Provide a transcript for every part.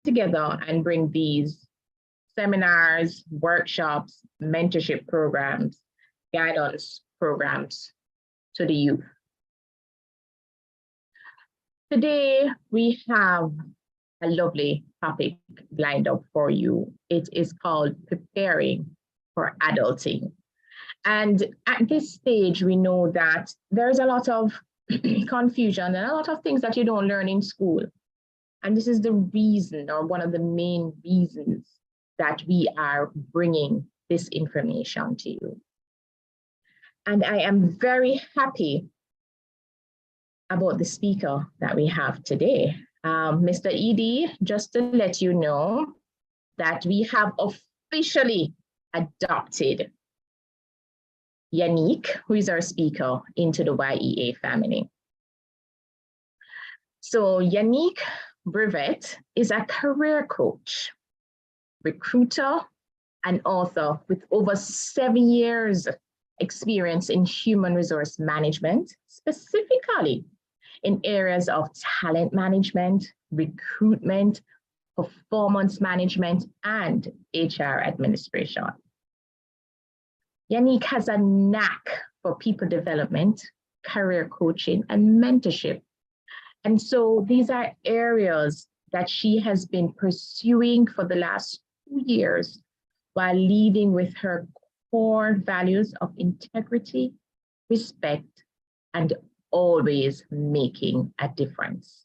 together and bring these seminars, workshops, mentorship programs, guidance programs to the youth. Today, we have a lovely topic lined up for you. It is called Preparing for Adulting. And at this stage, we know that there's a lot of confusion and a lot of things that you don't learn in school. And this is the reason, or one of the main reasons, that we are bringing this information to you. And I am very happy about the speaker that we have today. Mr. Edie, just to let you know that we have officially adopted Yannick, who is our speaker, into the YEA family. So Yannick Brevet is a career coach, recruiter, and author with over 7 years experience in human resource management, specifically in areas of talent management, recruitment, performance management, and HR administration. Yannick has a knack for people development, career coaching, and mentorship. And so these are areas that she has been pursuing for the last 2 years while leading with her core values of integrity, respect, and always making a difference.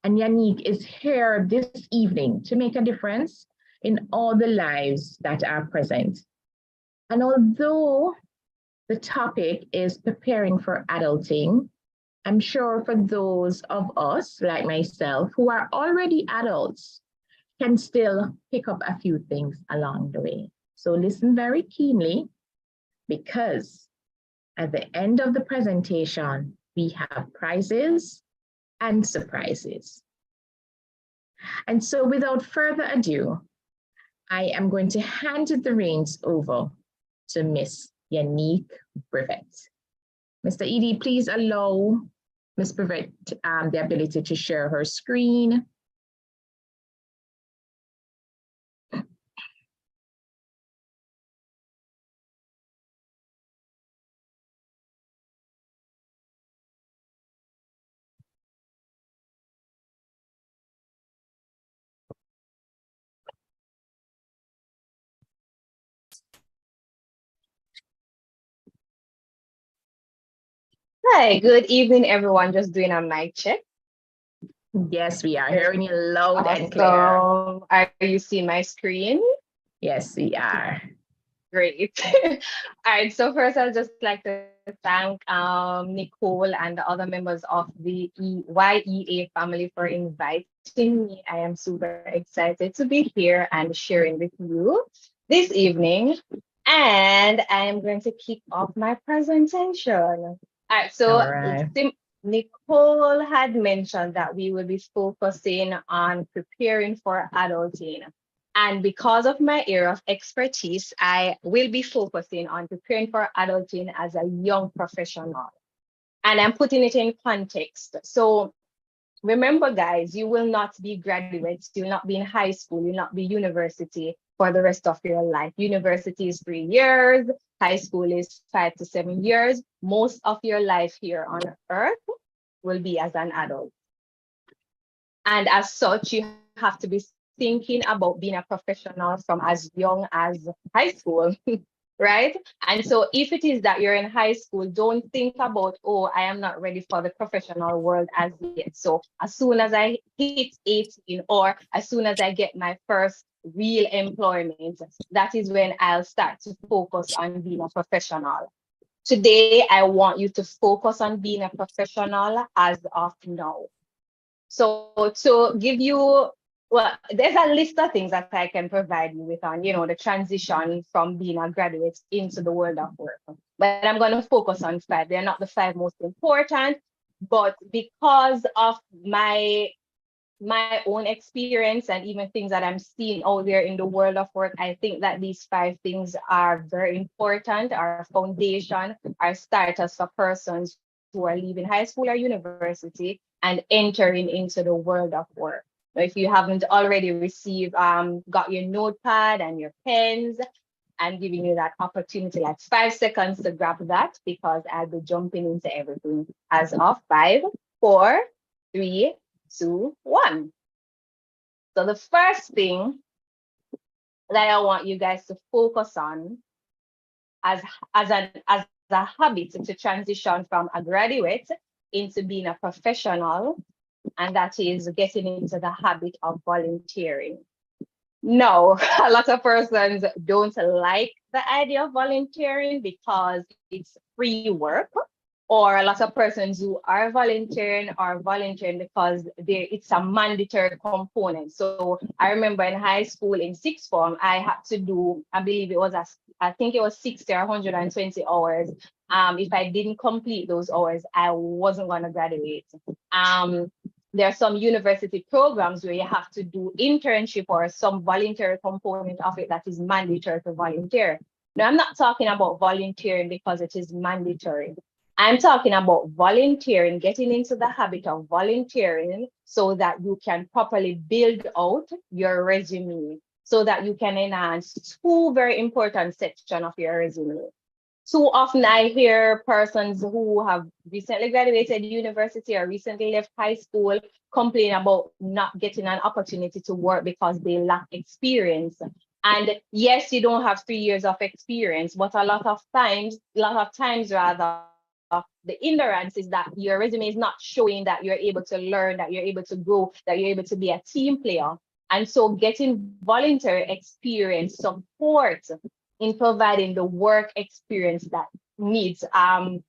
And Yannick is here this evening to make a difference in all the lives that are present. And although the topic is preparing for adulting, I'm sure for those of us like myself who are already adults can still pick up a few things along the way. So listen very keenly, because at the end of the presentation, we have prizes and surprises. And so without further ado, I am going to hand the reins over to Miss Yannick Brevet. Mr. Edie, please allow Ms. Brevet the ability to share her screen. Hi, good evening, everyone. Just doing a mic check. Yes, we are hearing you loud and clear. Are you seeing my screen? Yes, we are. Great. All right, so first I'd just like to thank Nicole and the other members of the YEA family for inviting me. I am super excited to be here and sharing with you this evening. And I am going to kick off my presentation. All right, so Nicole had mentioned that we will be focusing on preparing for adulting. And because of my area of expertise, I will be focusing on preparing for adulting as a young professional. And I'm putting it in context. So remember, guys, you will not be graduates, you will not be in high school, you will not be university for the rest of your life. University is 3 years, high school is 5 to 7 years. Most of your life here on earth will be as an adult. And as such, you have to be thinking about being a professional from as young as high school, right? And so if it is that you're in high school, don't think about, oh, I am not ready for the professional world as yet. So as soon as I hit 18, or as soon as I get my first real employment, that is when I'll start to focus on being a professional. Today, I want you to focus on being a professional as of now. So to give you, well, there's a list of things that I can provide you with on, the transition from being a graduate into the world of work. But I'm going to focus on 5. They're not the 5 most important, but because of my own experience and even things that I'm seeing out there in the world of work, I think that these 5 things are very important, our foundation, our starters for persons who are leaving high school or university and entering into the world of work. If you haven't already received, got your notepad and your pens, I'm giving you that opportunity, like 5 seconds to grab that, because I'll be jumping into everything as of 5, 4, 3, 2, 1. So the first thing that I want you guys to focus on as a habit to transition from a graduate into being a professional, and that is getting into the habit of volunteering. No, a lot of persons don't like the idea of volunteering because it's free work, or a lot of persons who are volunteering because it's a mandatory component. So I remember in high school in sixth form, I had to do, I believe I think it was 60 or 120 hours. If I didn't complete those hours, I wasn't going to graduate. There are some university programs where you have to do internship or some voluntary component of it that is mandatory to volunteer. Now, I'm not talking about volunteering because it is mandatory. I'm talking about volunteering, getting into the habit of volunteering so that you can properly build out your resume, so that you can enhance two very important sections of your resume. Too often I hear persons who have recently graduated university or recently left high school complain about not getting an opportunity to work because they lack experience. And yes, you don't have 3 years of experience, but a lot of times rather, the hindrance is that your resume is not showing that you're able to learn, that you're able to grow, that you're able to be a team player. And so getting voluntary experience support in providing the work experience that needs that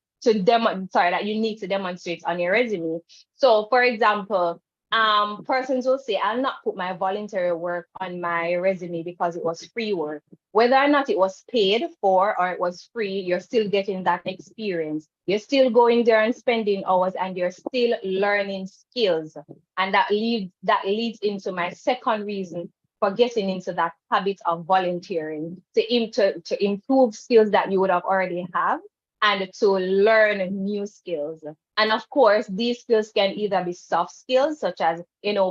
you need to demonstrate on your resume. So for example, persons will say, I'll not put my voluntary work on my resume because it was free work. Whether or not it was paid for or it was free, you're still getting that experience. You're still going there and spending hours, and you're still learning skills. And that leads into my second reason for getting into that habit of volunteering, to improve skills that you would have already have, and to learn new skills. And of course, these skills can either be soft skills, such as,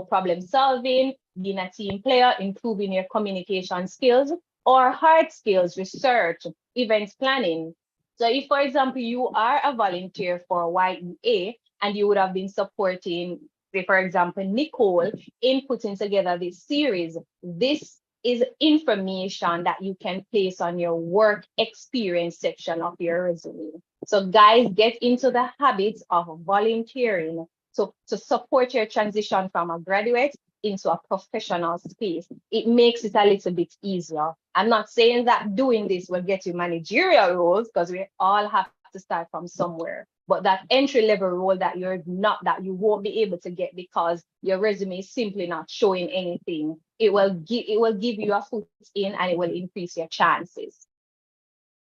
problem solving, being a team player, improving your communication skills, or hard skills, research, events planning. So if, for example, you are a volunteer for YEA and you would have been supporting, say, for example, Nicole in putting together this series, this is information that you can place on your work experience section of your resume. So guys, get into the habits of volunteering to support your transition from a graduate into a professional space. It makes it a little bit easier. I'm not saying that doing this will get you managerial roles, because we all have to start from somewhere. But that entry-level role that you won't be able to get because your resume is simply not showing anything, it will give you a foot in, and it will increase your chances.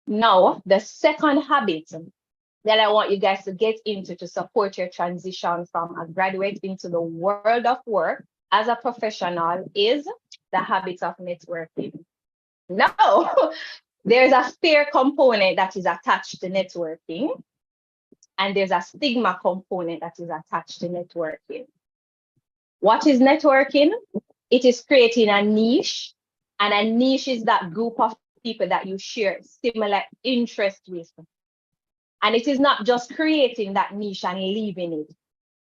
Now, the second habit that I want you guys to get into to support your transition from a graduate into the world of work as a professional is the habit of networking. Now, there's a fear component that is attached to networking, and there's a stigma component that is attached to networking. What is networking? It is creating a niche, and a niche is that group of people that you share similar interests with. And it is not just creating that niche and leaving it.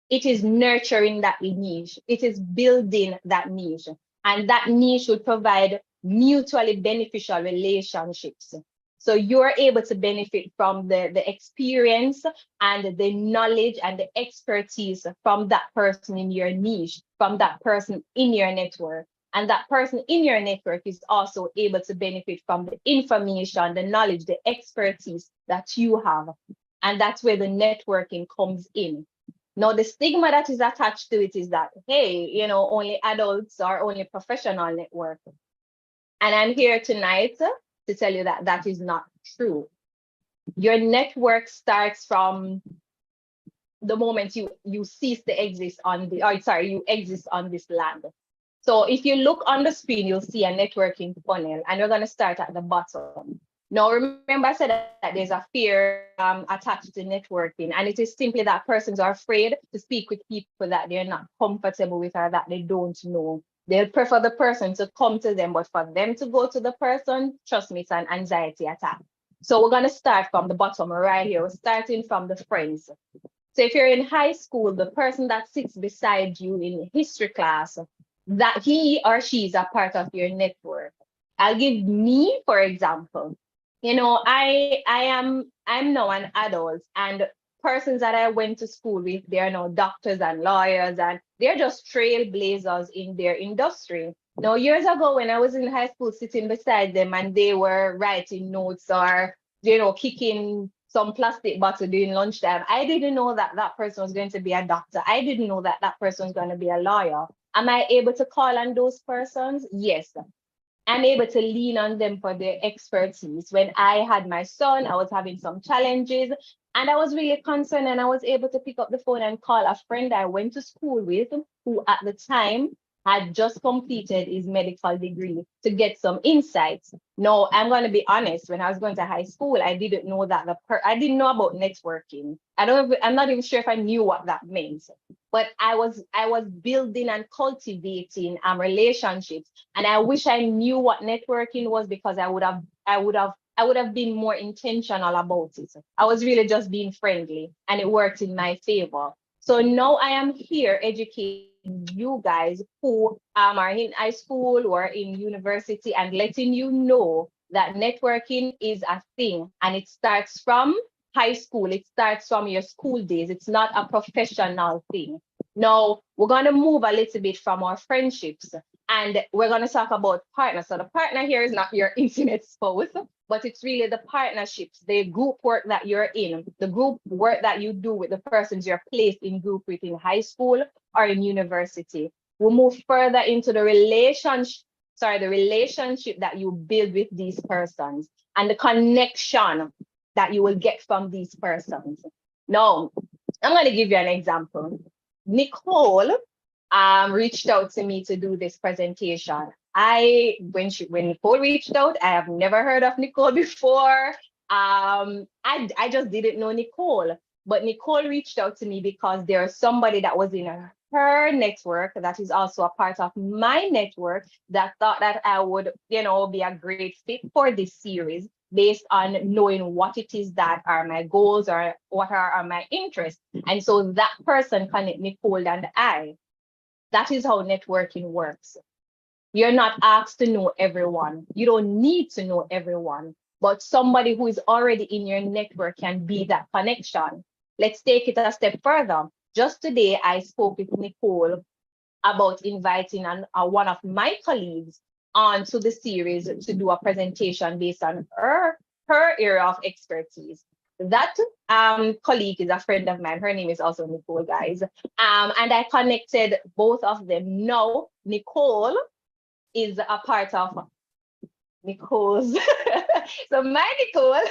It is nurturing that niche. It is building that niche. And that niche would provide mutually beneficial relationships. So you're able to benefit from the experience and the knowledge and the expertise from that person in your niche, from that person in your network. And that person in your network is also able to benefit from the information, the knowledge, the expertise that you have. And that's where the networking comes in. Now, the stigma that is attached to it is that, hey, only adults or only professional network. And I'm here tonight to tell you that that is not true. Your network starts from the moment you cease to exist you exist on this land. So if you look on the screen, you'll see a networking funnel, and we're going to start at the bottom. Now, remember, I said that there's a fear attached to networking, and it is simply that persons are afraid to speak with people that they're not comfortable with or that they don't know. They'll prefer the person to come to them, but for them to go to the person, trust me, it's an anxiety attack. So we're going to start from the bottom right here. We're starting from the friends. So if you're in high school, the person that sits beside you in history class, that he or she is a part of your network. I'll give me, for example. You know, I'm now an adult, and persons that I went to school with, they're now doctors and lawyers, and they're just trailblazers in their industry. Now, years ago, when I was in high school, sitting beside them and they were writing notes or, kicking some plastic bottle during lunchtime, I didn't know that that person was going to be a doctor. I didn't know that that person was going to be a lawyer. Am I able to call on those persons? Yes. I'm able to lean on them for their expertise. When I had my son, I was having some challenges and I was really concerned, and I was able to pick up the phone and call a friend I went to school with, who at the time had just completed his medical degree, to get some insights. No, I'm going to be honest. When I was going to high school, I didn't know that I didn't know about networking. I'm not even sure if I knew what that meant. But I was building and cultivating relationships, and I wish I knew what networking was, because I would have been more intentional about it. I was really just being friendly, and it worked in my favor. So now I am here educating you guys who are in high school or in university, and letting you know that networking is a thing, and it starts from high school. It starts from your school days. It's not a professional thing. Now, we're going to move a little bit from our friendships, and we're going to talk about partners. So the partner here is not your intimate spouse, but it's really the partnerships, the group work that you're in, the group work that you do with the persons you're placed in group with in high school or in university. We'll move further into the relationship that you build with these persons and the connection that you will get from these persons. Now, I'm going to give you an example. Nicole reached out to me to do this presentation. When Nicole reached out, I have never heard of Nicole before. I just didn't know Nicole, but Nicole reached out to me because there's somebody that was in her network that is also a part of my network that thought that I would, be a great fit for this series, based on knowing what it is that are my goals or what are my interests. And so that person connect Nicole and I. That is how networking works. You're not asked to know everyone. You don't need to know everyone, but somebody who is already in your network can be that connection. Let's take it a step further. Just today, I spoke with Nicole about inviting one of my colleagues onto the series to do a presentation based on her area of expertise. That colleague is a friend of mine. Her name is also Nicole, guys. And I connected both of them. Now, Nicole is a part of Nicole's. So my Nicole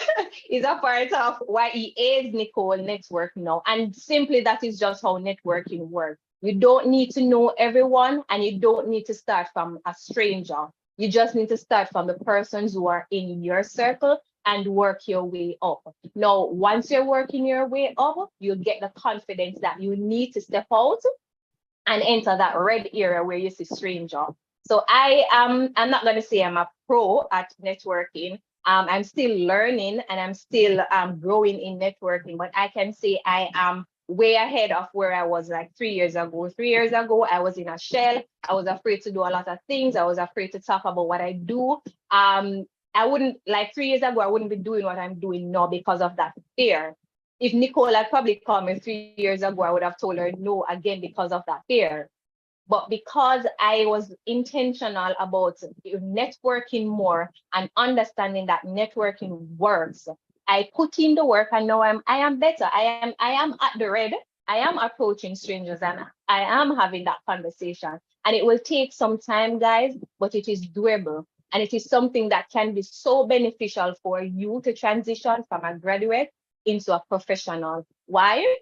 is a part of YEA's Nicole network now. And simply that is just how networking works. You don't need to know everyone, and you don't need to start from a stranger. You just need to start from the persons who are in your circle and work your way up. Now, once you're working your way up, you'll get the confidence that you need to step out and enter that red area where you see stranger. So I'm not going to say I'm a pro at networking. I'm still learning, and I'm still growing in networking, but I can say I am way ahead of where I was like 3 years ago. 3 years ago, I was in a shell. I was afraid to do a lot of things. I was afraid to talk about what I do. I wouldn't, like 3 years ago, I wouldn't be doing what I'm doing now because of that fear. If Nicole had probably called me 3 years ago, I would have told her no again because of that fear. But because I was intentional about networking more and understanding that networking works, I put in the work, and now I am better. I am at the red. I am approaching strangers, and I am having that conversation. And it will take some time, guys, but it is doable. And it is something that can be so beneficial for you to transition from a graduate into a professional. Why?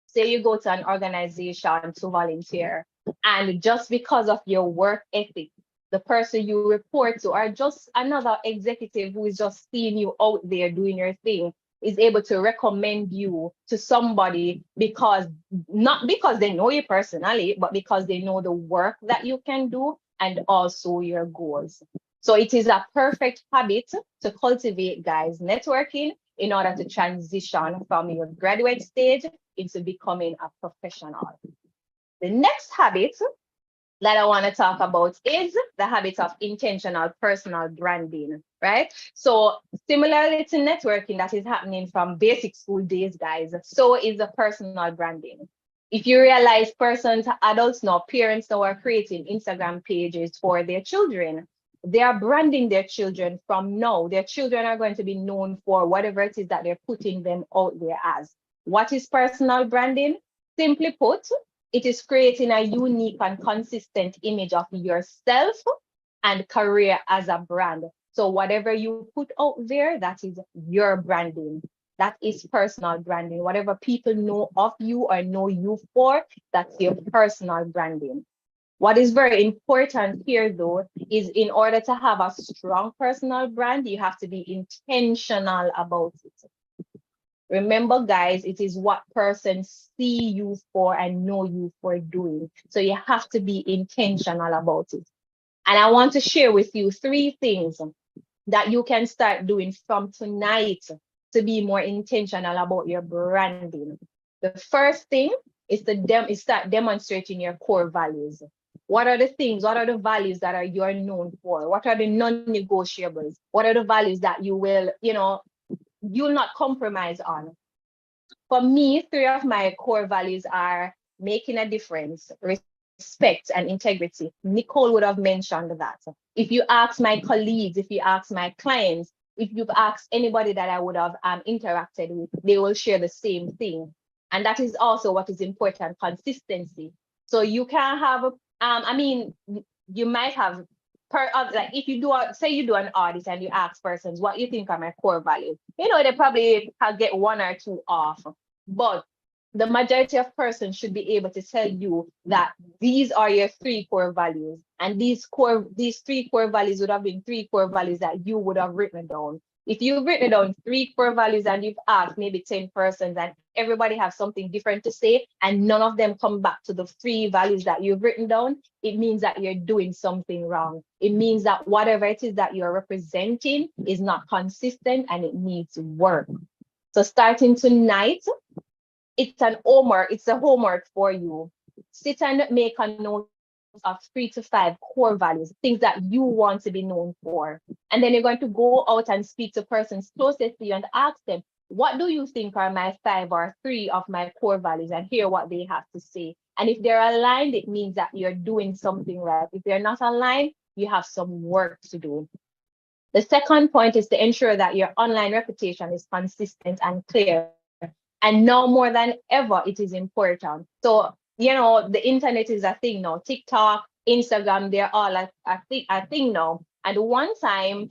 Say you go to an organization to volunteer, and just because of your work ethic, the person you report to, or just another executive who is just seeing you out there doing your thing, is able to recommend you to somebody because not because they know you personally, but because they know the work that you can do and also your goals. So it is a perfect habit to cultivate, guys, networking in order to transition from your graduate stage into becoming a professional. The next habit that I want to talk about is the habit of intentional personal branding, right? So similarly to networking that is happening from basic school days, guys, so is the personal branding. If you realize persons, adults now, parents now are creating Instagram pages for their children. They are branding their children from now. Their children are going to be known for whatever it is that they're putting them out there as. What is personal branding? Simply put, it is creating a unique and consistent image of yourself and career as a brand. So whatever you put out there, that is your branding. That is personal branding. Whatever people know of you or know you for, that's your personal branding. What is very important here, though, is in order to have a strong personal brand, you have to be intentional about it. Remember, guys, it is what persons see you for and know you for doing. So you have to be intentional about it. And I want to share with you 3 things that you can start doing from tonight to be more intentional about your branding. The first thing is to start demonstrating your core values. What are the things, what are the values that you're known for? What are the non-negotiables? What are the values that you will, you'll not compromise on? For me, 3 of my core values are making a difference, respect, and integrity. Nicole would have mentioned that. If you ask my colleagues, if you ask my clients, if you've asked anybody that I would have interacted with, they will share the same thing. And that is also what is important, consistency. So you can have, you might have, like if you do, say you do an audit and you ask persons, what you think are my core values? They probably get 1 or 2 off, but the majority of persons should be able to tell you that these are your 3 core values. And these 3 core values would have been 3 core values that you would have written down. If you've written down 3 core values and you've asked maybe 10 persons and everybody has something different to say and none of them come back to the 3 values that you've written down, it means that you're doing something wrong. It means that whatever it is that you're representing is not consistent and it needs work. So starting tonight, it's a homework for you. Sit and make a note of 3 to 5 core values, things that you want to be known for. And then you're going to go out and speak to persons closest to you and ask them, what do you think are my 5 or 3 of my core values, and hear what they have to say. And if they're aligned, it means that you're doing something right. If they're not aligned, you have some work to do. The second point is to ensure that your online reputation is consistent and clear. And now more than ever, it is important. So, the internet is a thing now. TikTok, Instagram, they're all a thing now. And one time,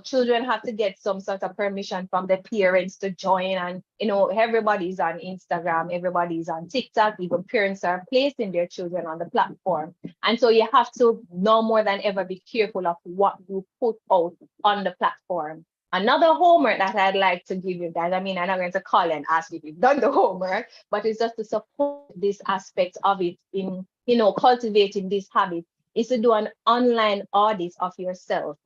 children have to get some sort of permission from their parents to join. And, everybody's on Instagram, everybody's on TikTok, even parents are placing their children on the platform. And so you have to now more than ever be careful of what you put out on the platform. Another homework that I'd like to give you guys, I'm not going to call and ask if you've done the homework, but it's just to support this aspect of it in, cultivating this habit, is to do an online audit of yourself.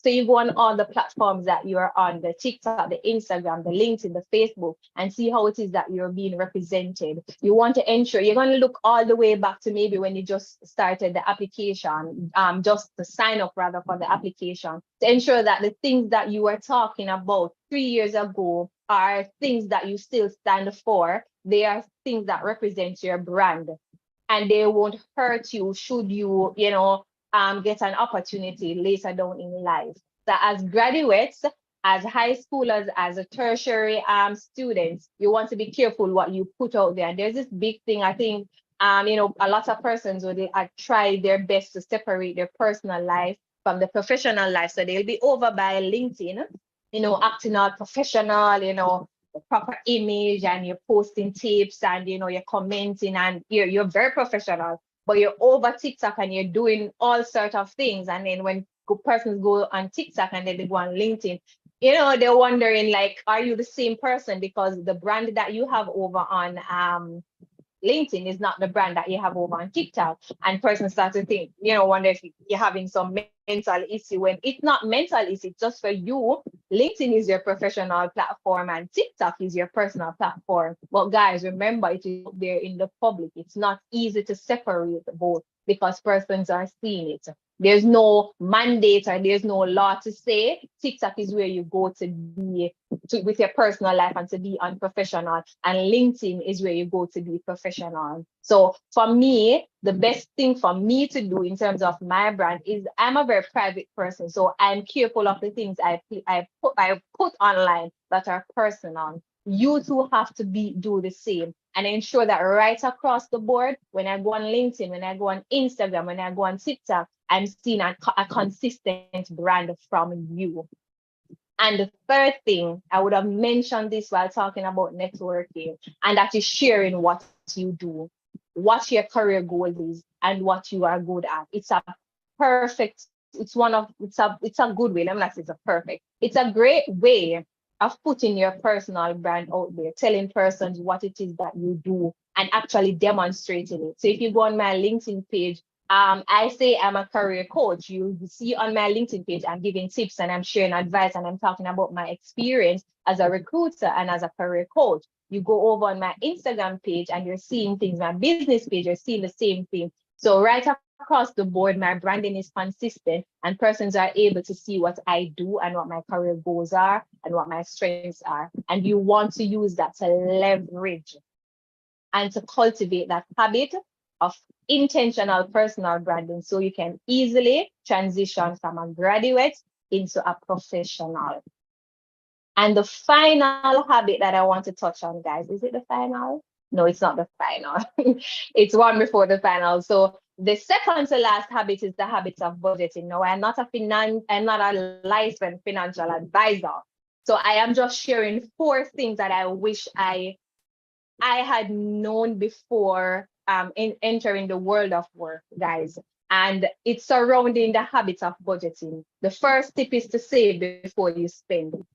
So you go on all the platforms that you're on, the TikTok, the Instagram, the LinkedIn, the Facebook, and see how it is that you're being represented. You want to ensure you're going to look all the way back to maybe when you just started the application, just to sign up rather for the application, to ensure that the things that you were talking about 3 years ago are things that you still stand for. They are things that represent your brand, and they won't hurt you should you, get an opportunity later down in life. So as graduates, as high schoolers, as a tertiary students, you want to be careful what you put out there. And there's this big thing, I think, a lot of persons would try their best to separate their personal life from the professional life. So they'll be over by LinkedIn, acting all professional, the proper image, and you're posting tips and, you're commenting and you're very professional. but you're over TikTok and you're doing all sorts of things. And then when persons go on TikTok and then they go on LinkedIn, they're wondering like, are you the same person? Because the brand that you have over on LinkedIn is not the brand that you have over on TikTok. And persons start to think, wonder if you're having some mental issue, when it's not mental issue, it's just for you. LinkedIn is your professional platform and TikTok is your personal platform. But guys, remember, it is there in the public. It's not easy to separate both because persons are seeing it. There's no mandate or there's no law to say TikTok is where you go to be with your personal life and to be unprofessional, and LinkedIn is where you go to be professional. So for me, the best thing for me to do in terms of my brand is I'm a very private person, so I'm careful of the things I put online that are personal. You too have to do the same and ensure that right across the board, when I go on LinkedIn, when I go on Instagram, when I go on TikTok, I'm seeing a consistent brand from you. And the third thing, I would have mentioned this while talking about networking, and that is sharing what you do, what your career goal is, and what you are good at. It's a good way. Let me not say it's a perfect. It's a great way of putting your personal brand out there, telling persons what it is that you do and actually demonstrating it. So if you go on my LinkedIn page, I say I'm a career coach. You see on my LinkedIn page, I'm giving tips and I'm sharing advice and I'm talking about my experience as a recruiter and as a career coach. You go over on my Instagram page and you're seeing things, my business page, you're seeing the same thing. So right across the board, my branding is consistent and persons are able to see what I do and what my career goals are and what my strengths are. And you want to use that to leverage and to cultivate that habit of intentional personal branding so you can easily transition from a graduate into a professional. And the final habit that I want to touch on, guys, is it the final? No, it's not the final. It's one before the final. So the second to last habit is the habit of budgeting. No, I'm not a licensed financial advisor. So I am just sharing 4 things that I wish I had known before in entering the world of work, guys. And it's surrounding the habit of budgeting. The first tip is to save before you spend.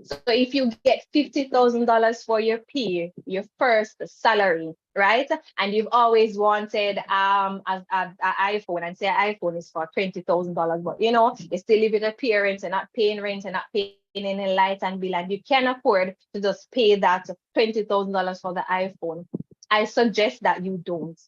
So if you get $50,000 for your pay, your first salary, right? And you've always wanted an iPhone, and say iPhone is for $20,000, but you still live with your parents and not paying rent and not paying any light and bill, and you can afford to just pay that $20,000 for the iPhone. I suggest that you don't.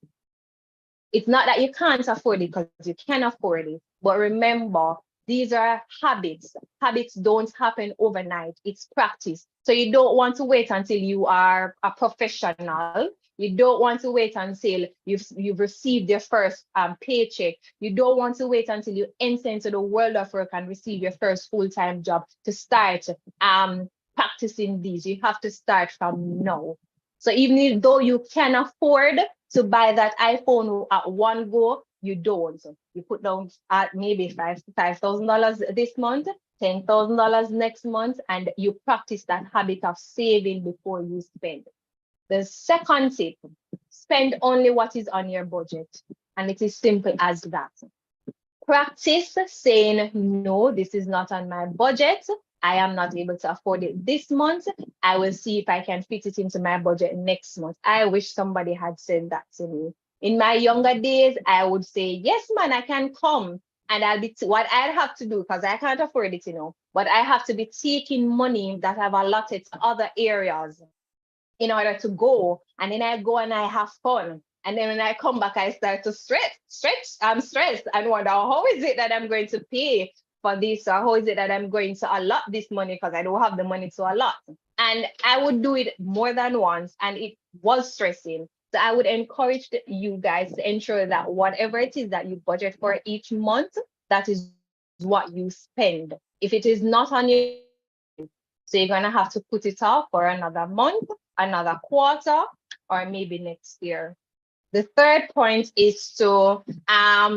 It's not that you can't afford it, because you can afford it, but remember, these are habits. Habits don't happen overnight. It's practice. So you don't want to wait until you are a professional. You don't want to wait until you've received your first paycheck. You don't want to wait until you enter into the world of work and receive your first full-time job to start practicing these. You have to start from now. So even though you can afford to buy that iPhone at one go, you don't. You put down maybe $5,000 this month, $10,000 next month, and you practice that habit of saving before you spend. The second tip, spend only what is on your budget. And it is simple as that. Practice saying, no, this is not on my budget. I am not able to afford it this month. I will see if I can fit it into my budget next month. I wish somebody had said that to me. In my younger days, I would say, yes, man, I can come. And what I'd have to do, because I can't afford it, but I have to be taking money that I've allotted to other areas in order to go. And then I go and I have fun. And then when I come back, I start to I'm stressed and wonder, how is it that I'm going to pay for this? Or how is it that I'm going to allot this money, because I don't have the money to allot? And I would do it more than once, and it was stressing. So I would encourage you guys to ensure that whatever it is that you budget for each month, that is what you spend. If it is not on your, so you're going to have to put it off for another month, another quarter, or maybe next year. The third point is to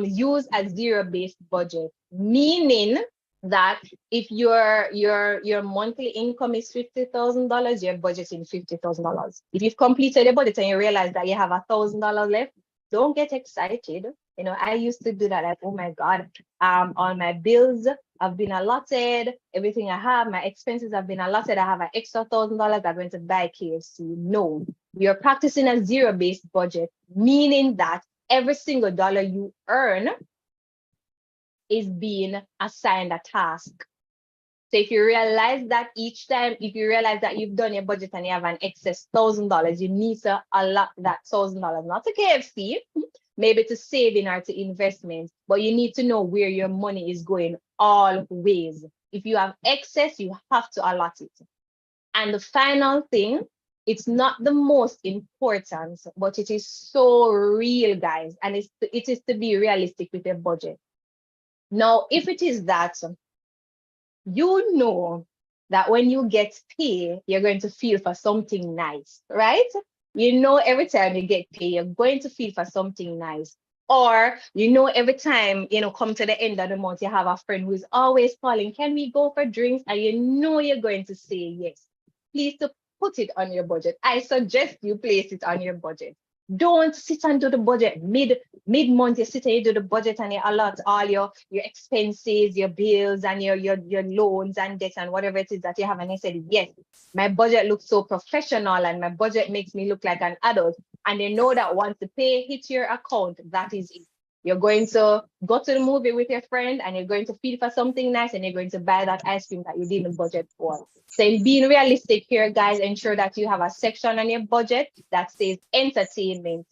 use a zero-based budget, meaning that if your monthly income is $50,000, you're budgeting $50,000. If you've completed your budget and you realize that you have $1,000 left, don't get excited. You know, I used to do that, like, oh my God, all my bills have been allotted, everything I have, my expenses have been allotted. I have an extra $1,000 I went to buy KFC. No, you're practicing a zero-based budget, meaning that every single dollar you earn is being assigned a task. So if you realize that each time, if you realize that you've done your budget and you have an excess $1,000, you need to allot that $1,000, not to KFC, maybe to saving or to investment, but you need to know where your money is going always. If you have excess, you have to allot it. And the final thing, it's not the most important, but it is so real, guys, and it is to be realistic with your budget. Now, if it is that, you know that when you get paid, you're going to feel for something nice, right? You know, every time you get paid, you're going to feel for something nice. Or, you know, every time, you know, come to the end of the month, you have a friend who's always calling, can we go for drinks? And you know you're going to say yes. Please to put it on your budget. I suggest you place it on your budget. Don't sit and do the budget mid-month. You sit and you do the budget and you allot all your expenses, your bills, and your loans and debts and whatever it is that you have. And you said, yes, my budget looks so professional and my budget makes me look like an adult. And you know that once the pay hits your account, that is it. You're going to go to the movie with your friend and you're going to feel for something nice and you're going to buy that ice cream that you didn't budget for. So in being realistic here, guys, ensure that you have a section on your budget that says entertainment.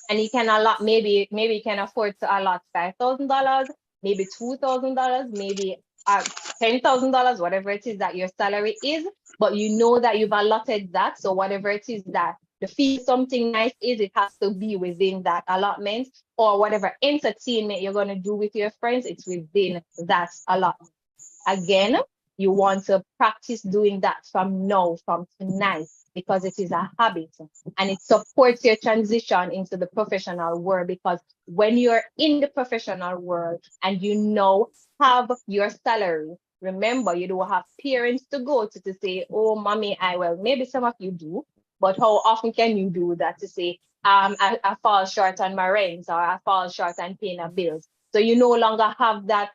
And you can allot, maybe you can afford to allot $5,000, maybe $2,000, maybe $10,000, whatever it is that your salary is, but you know that you've allotted that. So whatever it is that the feel something nice is, it has to be within that allotment, or whatever entertainment you're going to do with your friends, it's within that allotment. Again, you want to practice doing that from tonight, because it is a habit and it supports your transition into the professional world. Because when you're in the professional world and you know have your salary, remember, you don't have parents to go to say, oh, mommy, maybe some of you do, but how often can you do that to say, I fall short on my rent, or I fall short on paying a bills? So you no longer have that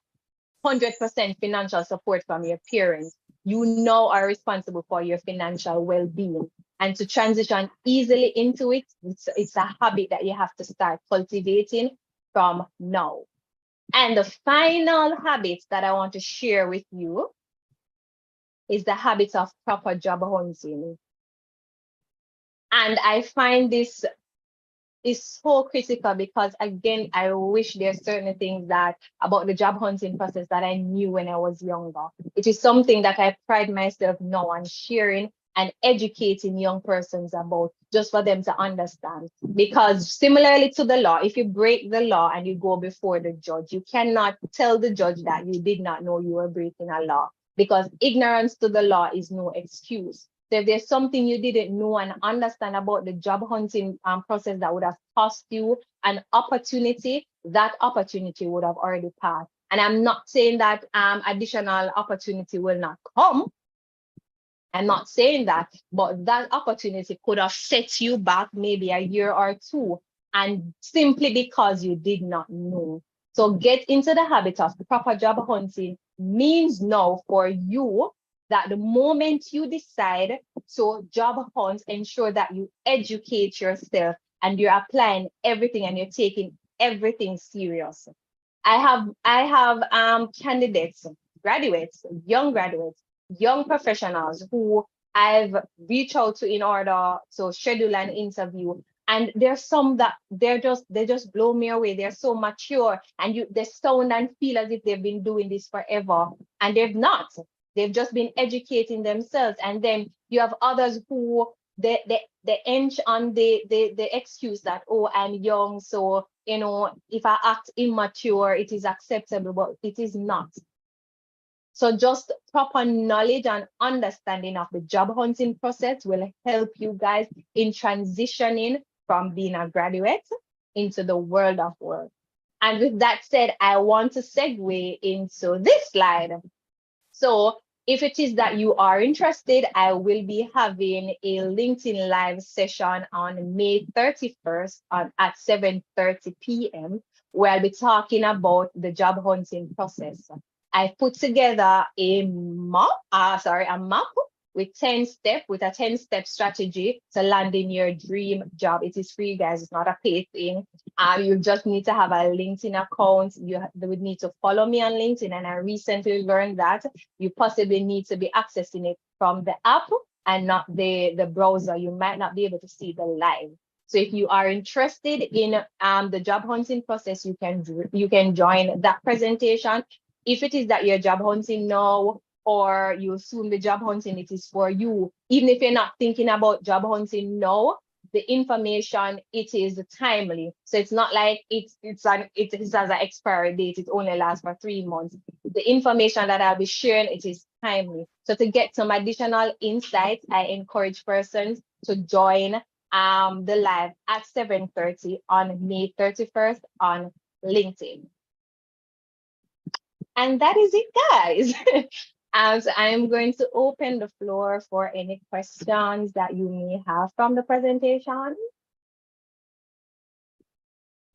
100% financial support from your parents. You now are responsible for your financial well-being. And to transition easily into it, it's a habit that you have to start cultivating from now. And the final habit that I want to share with you is the habit of proper job hunting. And I find this is so critical because, again, I wish there's certain things that about the job hunting process that I knew when I was younger. It is something that I pride myself now on sharing and educating young persons about, just for them to understand. Because similarly to the law, if you break the law and you go before the judge, you cannot tell the judge that you did not know you were breaking a law, because ignorance to the law is no excuse. So if there's something you didn't know and understand about the job hunting process that would have cost you an opportunity, that opportunity would have already passed. And I'm not saying that additional opportunity will not come. I'm not saying that, but that opportunity could have set you back maybe a year or two, and simply because you did not know. So get into the habit of proper job hunting means now for you that the moment you decide to job hunt, ensure that you educate yourself and you're applying everything and you're taking everything serious. I have candidates, graduates, young professionals who I've reached out to in order to schedule an interview. And there's some that they just blow me away. They're so mature, and they sound and feel as if they've been doing this forever, and they've not. They've just been educating themselves. And then you have others who they inch on the excuse that, oh, I'm young, so if I act immature, it is acceptable, but it is not. So just proper knowledge and understanding of the job hunting process will help you guys in transitioning from being a graduate into the world of work. And with that said, I want to segue into this slide. So If it is that you are interested, I will be having a LinkedIn Live session on May 31st at 7:30 p.m., where I'll be talking about the job hunting process. I put together a map with 10 steps, with a 10-step strategy to landing your dream job. It is free, guys. It's not a paid thing. You just need to have a LinkedIn account. They would need to follow me on LinkedIn. And I recently learned that you possibly need to be accessing it from the app and not the browser. You might not be able to see the live. So if you are interested in the job hunting process, you can join that presentation. If it is that you're job hunting now, or you assume the job hunting it is for you, even if you're not thinking about job hunting now, the information, it is timely. So it's not like it has an expiry date. It only lasts for 3 months. The information that I'll be sharing, it is timely. So to get some additional insights, I encourage persons to join the live at 7:30 on May 31st on LinkedIn. And that is it, guys. So I'm going to open the floor for any questions that you may have from the presentation.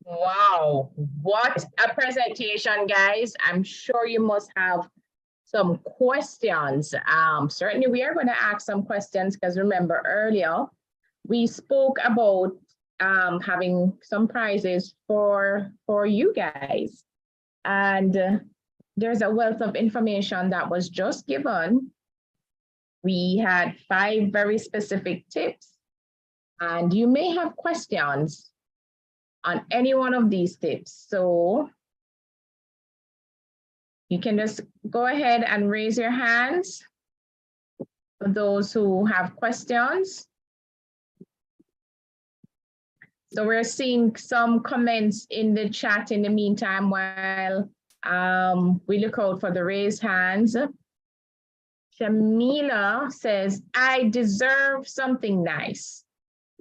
Wow, what a presentation, guys. I'm sure you must have some questions. Certainly we are going to ask some questions because remember earlier we spoke about having some prizes for you guys. And there's a wealth of information that was just given. We had 5 very specific tips, and you may have questions on any one of these tips. So you can just go ahead and raise your hands for those who have questions. So we're seeing some comments in the chat in the meantime while we look out for the raised hands. Shamila says, I deserve something nice.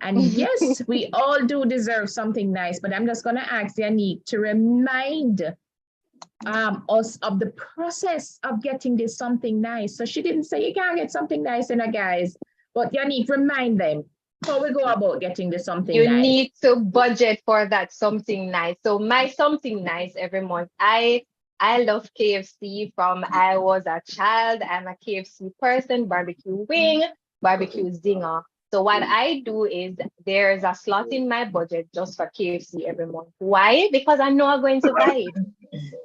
And yes, we all do deserve something nice, but I'm just going to ask Yannick to remind us of the process of getting this something nice. So she didn't say you can't get something nice in a guys, but Yannick, remind them how we go about getting this something nice. You need to budget for that something nice. So my something nice every month, I love KFC from I was a child. I'm a KFC person, barbecue wing, barbecue zinger. So what I do is there's a slot in my budget just for KFC every month. Why? Because I know I'm going to buy it.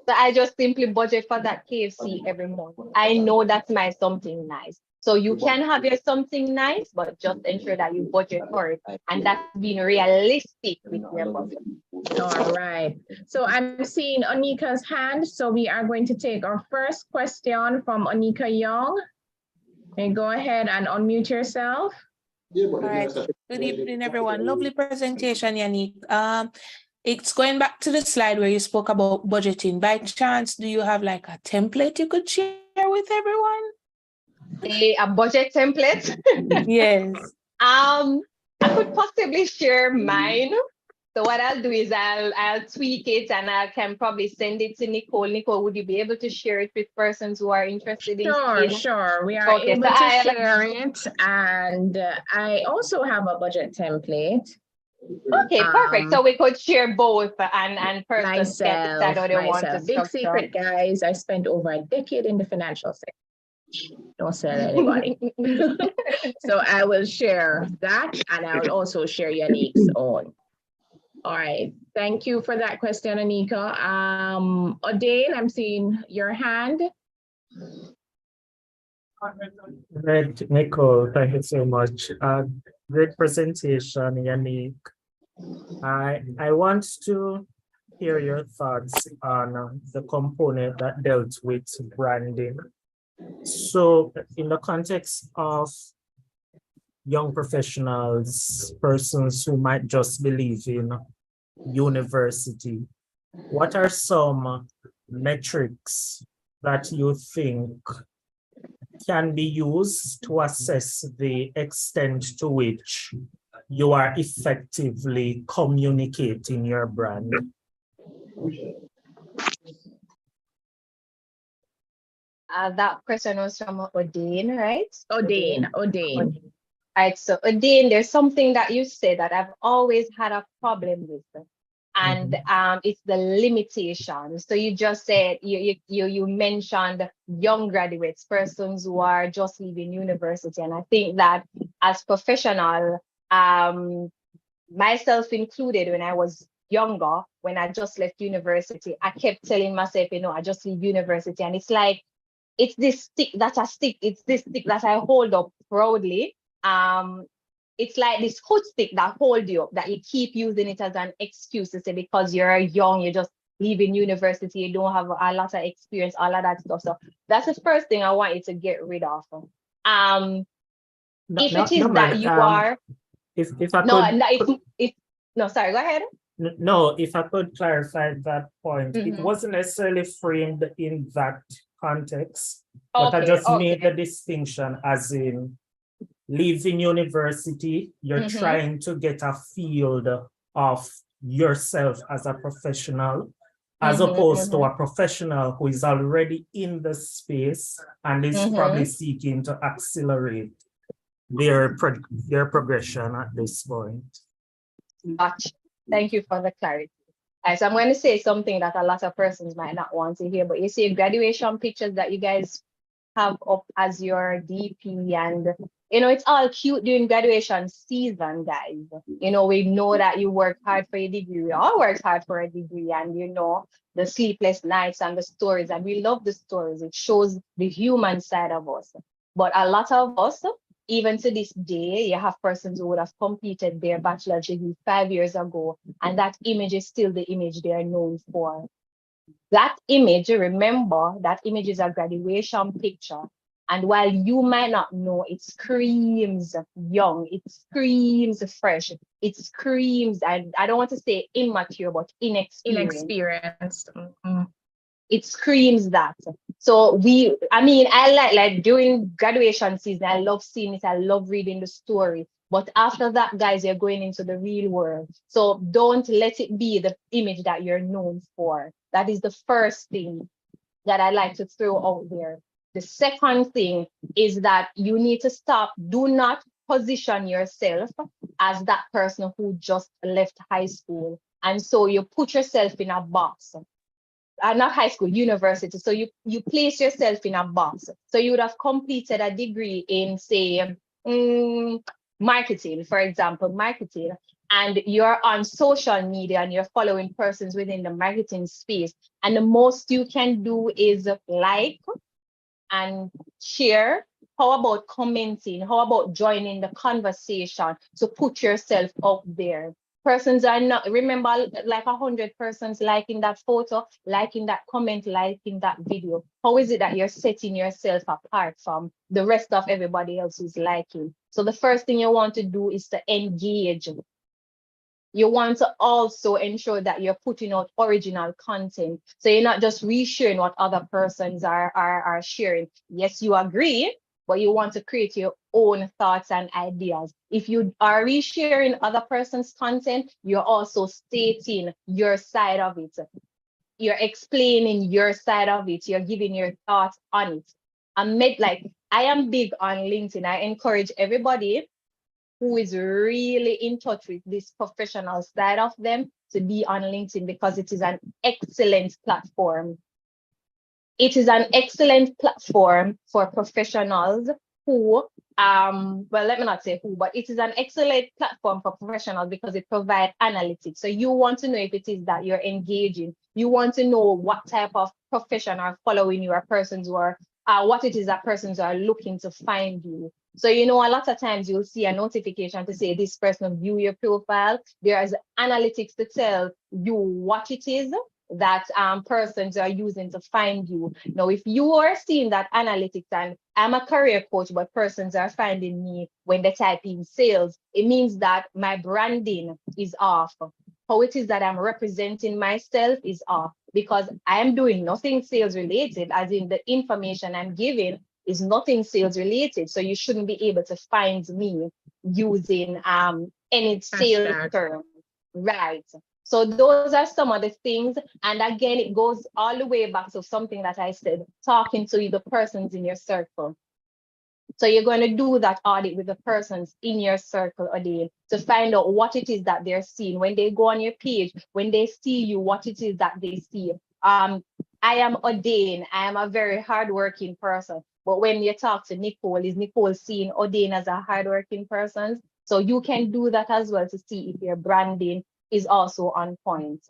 So I just simply budget for that KFC every month. I know that's my something nice. So you can have your something nice, but just ensure that you budget for it. And that's being realistic with your budget. All right. So I'm seeing Anika's hand. So we are going to take our first question from Anika Young. Okay, go ahead and unmute yourself. All right. Good evening, everyone. Lovely presentation, Yannick. It's going back to the slide where you spoke about budgeting. By chance, do you have like a template you could share with everyone? A budget template? Yes. I could possibly share mine. So what I'll do is I'll tweak it and I can probably send it to Nicole. Nicole, would you be able to share it with persons who are interested in? Sure. We are able to share it. And I also have a budget template. Okay, perfect. So we could share both and persons can decide how they want to Big secret, guys. I spent over a decade in the financial sector. Don't tell anybody. So I will share that and I will also share Yannick's own. All right. Thank you for that question, Anika. Odane, I'm seeing your hand. Great, Nicole, thank you so much. Great presentation, Yannick. I want to hear your thoughts on the component that dealt with branding. So in the context of young professionals, persons who might just believe in university, what are some metrics that you think can be used to assess the extent to which you are effectively communicating your brand? That question was from Odin, right? Odin. All right, so Odin, there's something that you said that I've always had a problem with, and it's the limitation. So you just said you mentioned young graduates, persons who are just leaving university, and I think that as professional, myself included, when I was younger, when I just left university, I kept telling myself, I just leave university, and it's like it's this stick that I hold up proudly. It's like this hood stick that hold you up, that you keep using it as an excuse to say because you're young, you're just leaving university, you don't have a lot of experience, all of that stuff. So that's the first thing I want you to get rid of. If it is that you are if I no, could, no, sorry, go ahead. no, if I could clarify that point, it Mhm. wasn't necessarily framed in that context, but I just made the distinction as in leaving university, you're Mhm. trying to get a field of yourself as a professional, as opposed to a professional who is already in the space and is probably seeking to accelerate their progression at this point. Gotcha. Thank you for the clarity. So I'm going to say something that a lot of persons might not want to hear, but you see graduation pictures that you guys have up as your DP, and it's all cute during graduation season, guys. We know that you work hard for your degree. We all work hard for a degree, and the sleepless nights and the stories, and we love the stories. It shows the human side of us. But a lot of us, even to this day, you have persons who would have completed their bachelor's degree 5 years ago, and that image is still the image they are known for. That image, remember, that image is a graduation picture. And while you might not know, it screams young, it screams fresh, it screams, and I don't want to say immature, but inexperienced. It screams that. So I like during graduation season, I love seeing it, I love reading the story. But after that, guys, you're going into the real world. So don't let it be the image that you're known for. That is the first thing that I like to throw out there. The second thing is that you need to stop. Do not position yourself as that person who just left high school. And so you put yourself in a box. Not high school, university. So you place yourself in a box. So you would have completed a degree in, say, marketing, for example, and you're on social media and you're following persons within the marketing space. And the most you can do is like and share. How about commenting? How about joining the conversation to put yourself out there? Persons are not, remember, like 100 persons liking that photo, liking that comment, liking that video. How is it that you're setting yourself apart from the rest of everybody else who's liking? So the first thing you want to do is to engage. You want to also ensure that you're putting out original content. So you're not just resharing what other persons are sharing. Yes, you agree, but you want to create your own thoughts and ideas. If you are resharing other person's content, you're also stating your side of it. You're explaining your side of it. You're giving your thoughts on it. I am big on LinkedIn. I encourage everybody who is really in touch with this professional side of them to be on LinkedIn, because it is an excellent platform. It is an excellent platform for professionals who, well, let me not say who, but it is an excellent platform for professionals because it provides analytics. So you want to know if it is that you're engaging. You want to know what type of profession are following you, or persons who are, what it is that persons are looking to find you. So, a lot of times you'll see a notification to say this person view your profile. There's analytics to tell you what it is that persons are using to find you. Now, if you are seeing that analytics, and I'm a career coach, but persons are finding me when they type in sales, it means that my branding is off. How it is that I'm representing myself is off, because I'm doing nothing sales related, as in the information I'm giving is nothing sales related. So you shouldn't be able to find me using any sales term, right? So those are some of the things. And again, it goes all the way back to something that I said, talking to the persons in your circle. So you're going to do that audit with the persons in your circle, Odin, to find out what it is that they're seeing. When they go on your page, when they see you, what it is that they see. I am Odin. I am a very hardworking person. But when you talk to Nicole, is Nicole seeing Odin as a hardworking person? So you can do that as well to see if your branding is also on point.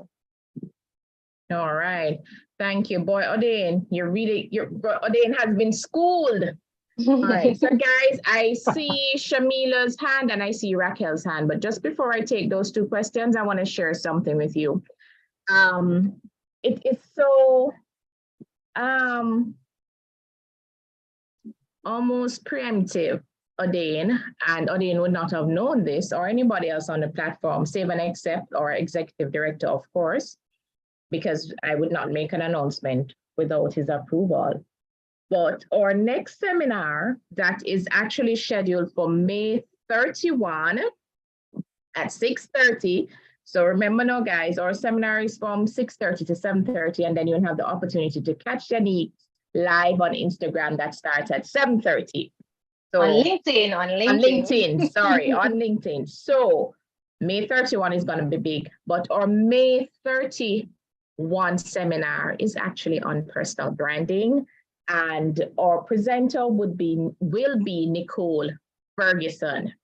All right. Thank you, boy. Odin, Odin has been schooled. All right. So guys, I see Shamila's hand and I see Raquel's hand, but just before I take those two questions, I want to share something with you. It's so almost preemptive, Odin, and Odin would not have known this or anybody else on the platform, save and except our executive director, of course, because I would not make an announcement without his approval. But our next seminar that is actually scheduled for May 31 at 6:30. So remember now, guys, our seminar is from 6:30 to 7:30, and then you'll have the opportunity to catch Yannick live on Instagram that starts at 7:30. So on LinkedIn. on LinkedIn. So May 31 is going to be big, but our May 31 seminar is actually on personal branding. And our presenter will be Nicole Ferguson,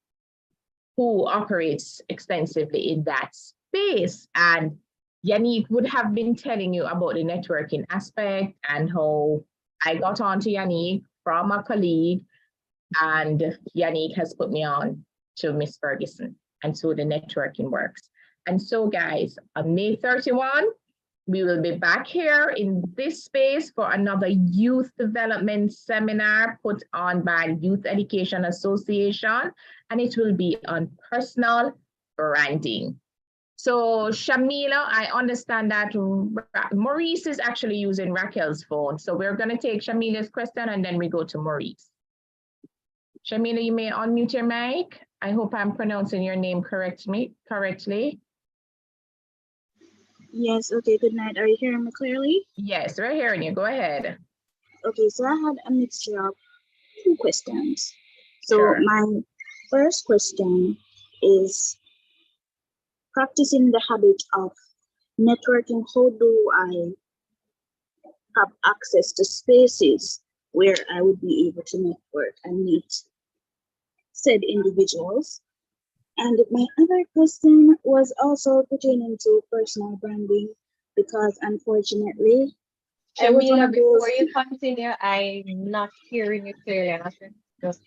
who operates extensively in that space. And Yannick would have been telling you about the networking aspect and how I got on to Yannick from a colleague, and Yannick has put me on to Miss Ferguson. And so the networking works. And so guys, on May 31, we will be back here in this space for another youth development seminar put on by Youth Education Association, and it will be on personal branding. So Shamila, I understand that Maurice is actually using Raquel's phone. So we're going to take Shamila's question and then we go to Maurice. Shamila, you may unmute your mic. I hope I'm pronouncing your name correctly. Yes, okay, good night. Are you hearing me clearly? Yes, we're hearing you. Go ahead. Okay, so I had a mixture of two questions. So Sure. my first question is practicing the habit of networking. How do I have access to spaces where I would be able to network and meet said individuals? And my other question was also pertaining to personal branding, because unfortunately, I was one Shamila, of before those. you continue, I'm not hearing you clearly. And I should just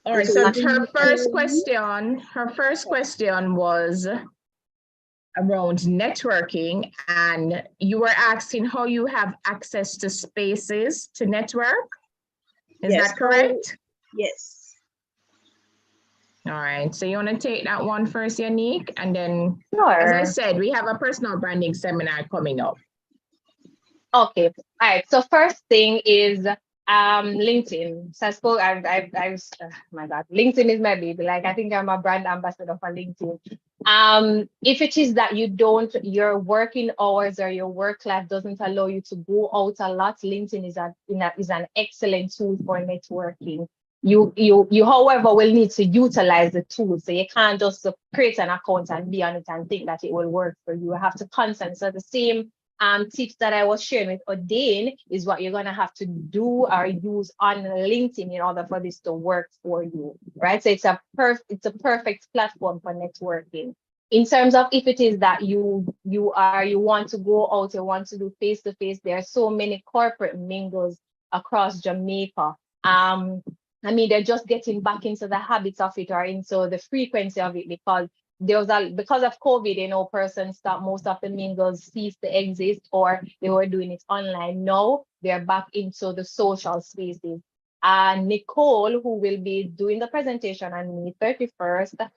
All right, Okay, so you can her first hear me? question was around networking, and you were asking how you have access to spaces to network. Is Yes, that correct? Yes. All right, so you want to take that one first, Yannick, and then, as I sure. said, we have a personal branding seminar coming up. Okay. All right. So first thing is LinkedIn. So I spoke. My God, LinkedIn is my baby. Like, I think I'm a brand ambassador for LinkedIn. If it is that your working hours or your work life doesn't allow you to go out a lot, LinkedIn is an excellent tool for networking. You however will need to utilize the tool. So you can't just create an account and be on it and think that it will work for you. You have to constantly. So the same tips that I was sharing with Odin is what you're gonna have to do or use on LinkedIn in order for this to work for you, right? So it's a perfect platform for networking. In terms of if it is that you want to go out, you want to do face-to-face, there are so many corporate mingles across Jamaica. I mean, they're just getting back into the habits of it or into the frequency of it, because because of COVID, most of the mingles ceased to exist, or they were doing it online. Now they're back into the social spaces. Nicole, who will be doing the presentation on May 31st,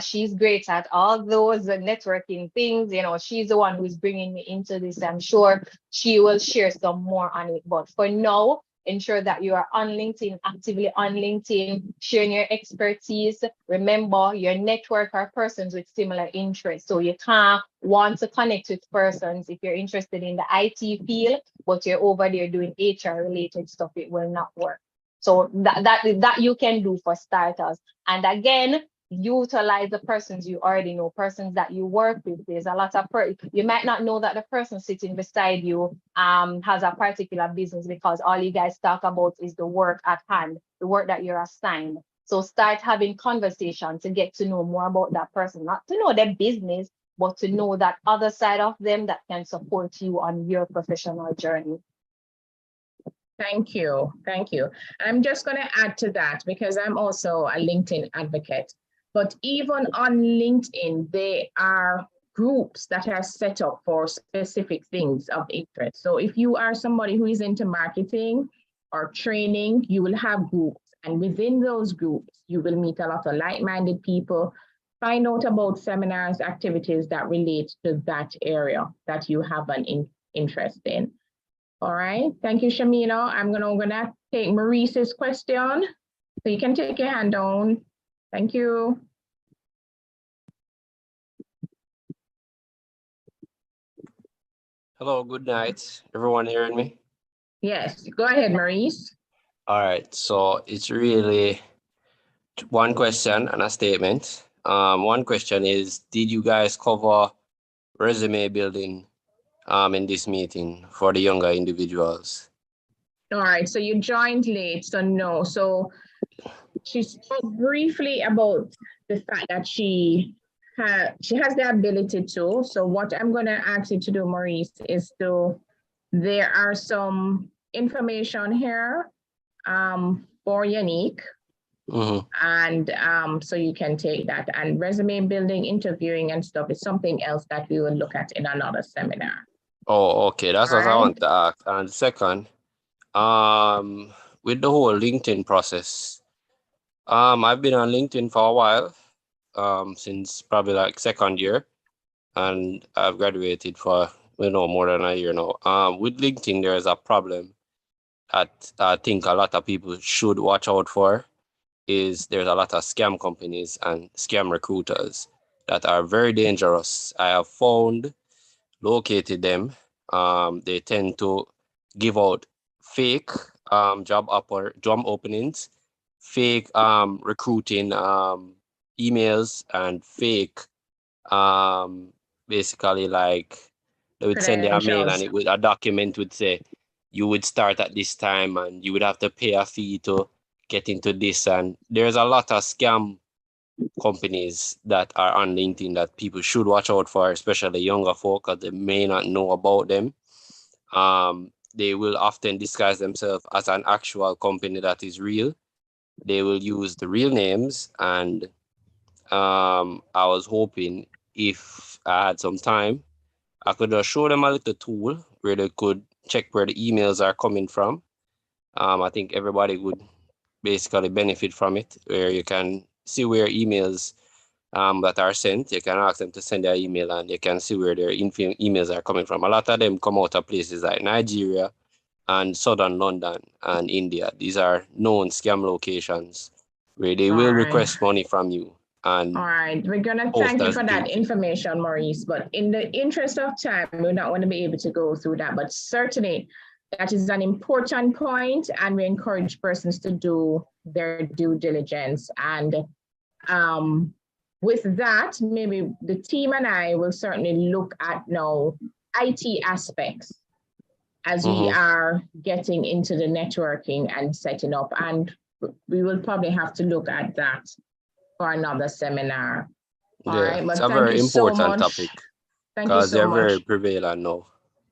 she's great at all those networking things. She's the one who's bringing me into this. I'm sure she will share some more on it. But for now, ensure that you are on LinkedIn, actively on LinkedIn, sharing your expertise. Remember, your network are persons with similar interests. So you can't want to connect with persons if you're interested in the IT field, but you're over there doing HR related stuff, it will not work. So that you can do for starters. And again, utilize the persons you already know, persons that you work with. There's a lot of you might not know that the person sitting beside you has a particular business, because all you guys talk about is the work at hand, the work that you're assigned. So start having conversation to get to know more about that person, not to know their business, but to know that other side of them that can support you on your professional journey. Thank you. Thank you. I'm just going to add to that because I'm also a LinkedIn advocate. But even on LinkedIn, there are groups that are set up for specific things of interest. So if you are somebody who is into marketing or training, you will have groups. And within those groups, you will meet a lot of like-minded people, find out about seminars, activities that relate to that area that you have an interest in. All right, thank you, Shamina. I'm gonna take Maurice's question. So you can take your hand down. Thank you. Hello, good night. Everyone hearing me? Yes, go ahead, Maurice. All right, so it's really one question and a statement. One question is, did you guys cover resume building in this meeting for the younger individuals? All right, so you joined late, so no. So she spoke briefly about the fact that she has the ability to. So what I'm going to ask you to do, Maurice, is there are some information here for Yannick. And so you can take that, and resume building, interviewing and stuff is something else that we will look at in another seminar. Oh, okay. That's what I Alright. want to ask. And second, with the whole LinkedIn process, I've been on LinkedIn for a while, since probably like second year, and I've graduated for more than a year now. With LinkedIn, there's a problem that I think a lot of people should watch out for. Is there's a lot of scam companies and scam recruiters that are very dangerous. I have located them. They tend to give out fake job openings, fake recruiting emails, and fake basically like they would send you a mail and a document would say you would start at this time and you would have to pay a fee to get into this. And there's a lot of scam companies that are on LinkedIn that people should watch out for, especially younger folk, because they may not know about them. They will often disguise themselves as an actual company that is real. They will use the real names, and I was hoping if I had some time, I could just show them a little tool where they could check where the emails are coming from. I think everybody would basically benefit from it, where you can see where emails that are sent. You can ask them to send their email and you can see where their emails are coming from. A lot of them come out of places like Nigeria and Southern London and India. These are known scam locations where they will request money from you. And all right, we're gonna thank you for that information, Maurice, but in the interest of time, we're not going to be able to go through that, but certainly that is an important point, and we encourage persons to do their due diligence. And with that, maybe the team and I will certainly look at now IT aspects as we are getting into the networking and setting up, and we will probably have to look at that for another seminar. All right, but it's a very important topic because they're very prevalent now.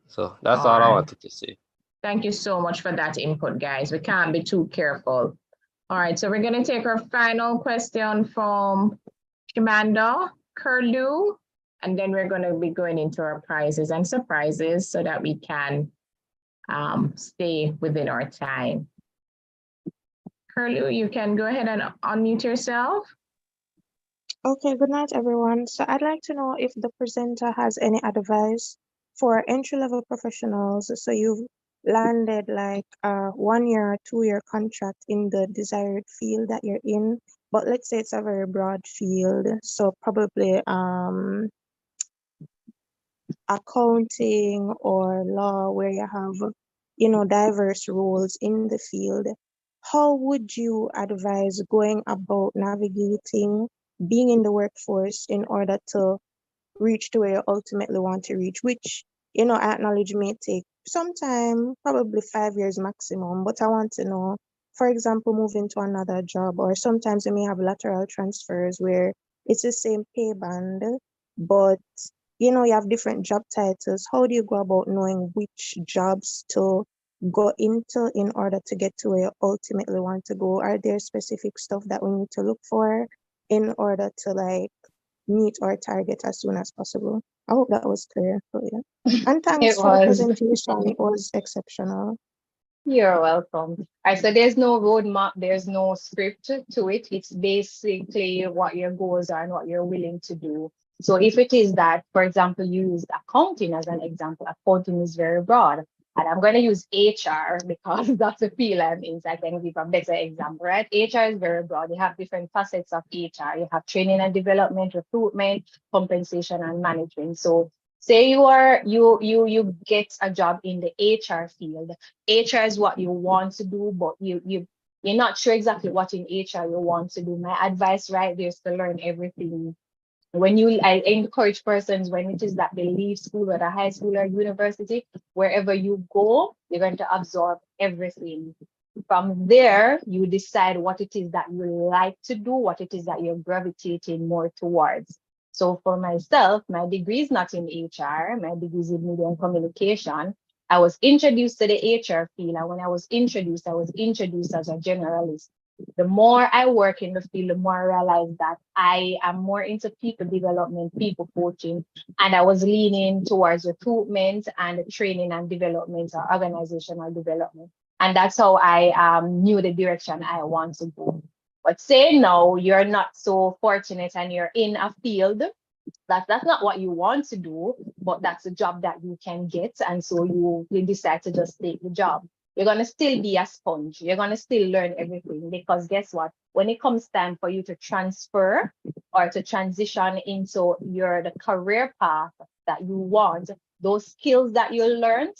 So that's all I wanted to say. Thank you so much for that input, guys. We can't be too careful. All right, so we're going to take our final question from Shimanda Curlew, and then we're going to be going into our prizes and surprises so that we can stay within our time. Curlew, you can go ahead and unmute yourself. Okay, good night, everyone. So I'd like to know if the presenter has any advice for entry-level professionals. So you've landed like a 1 year or 2 year contract in the desired field that you're in, but let's say it's a very broad field, so probably accounting or law, where you have, you know, diverse roles in the field, how would you advise going about navigating being in the workforce in order to reach to where you ultimately want to reach, which, you know, I acknowledge may take some time, probably 5 years maximum, but I want to know, for example, moving to another job, or sometimes you may have lateral transfers where it's the same pay band, but you know, you have different job titles. How do you go about knowing which jobs to go into in order to get to where you ultimately want to go? Are there specific stuff that we need to look for in order to like meet our target as soon as possible? I hope that was clear. But yeah. And thanks It for the was. presentation. It was exceptional. You're welcome. All right, so there's no roadmap, there's no script to it. It's basically what your goals are and what you're willing to do. So if it is that, for example, you use accounting as an example, accounting is very broad. And I'm going to use HR because that's the field I'm in, so I can give a better example, right? HR is very broad. You have different facets of HR. You have training and development, recruitment, compensation, and management. So say you get a job in the HR field. HR is what you want to do, but you're not sure exactly what in HR you want to do. My advice right there is to learn everything. I encourage persons when it is that they leave school, whether high school or university, wherever you go, you're going to absorb everything. From there, you decide what it is that you like to do, what it is that you're gravitating more towards. So for myself, my degree is not in HR, my degree is in media and communication. I was introduced to the HR field, and when I was introduced as a generalist. The more I work in the field, the more I realize that I am more into people development, people coaching, and I was leaning towards recruitment and training and development or organizational development. And that's how I knew the direction I want to go. But say no, you're not so fortunate and you're in a field that's not what you want to do, but that's a job that you can get. And so you decide to just take the job. You're going to still be a sponge. You're going to still learn everything, because guess what? When it comes time for you to transfer or to transition into the career path that you want, those skills that you learned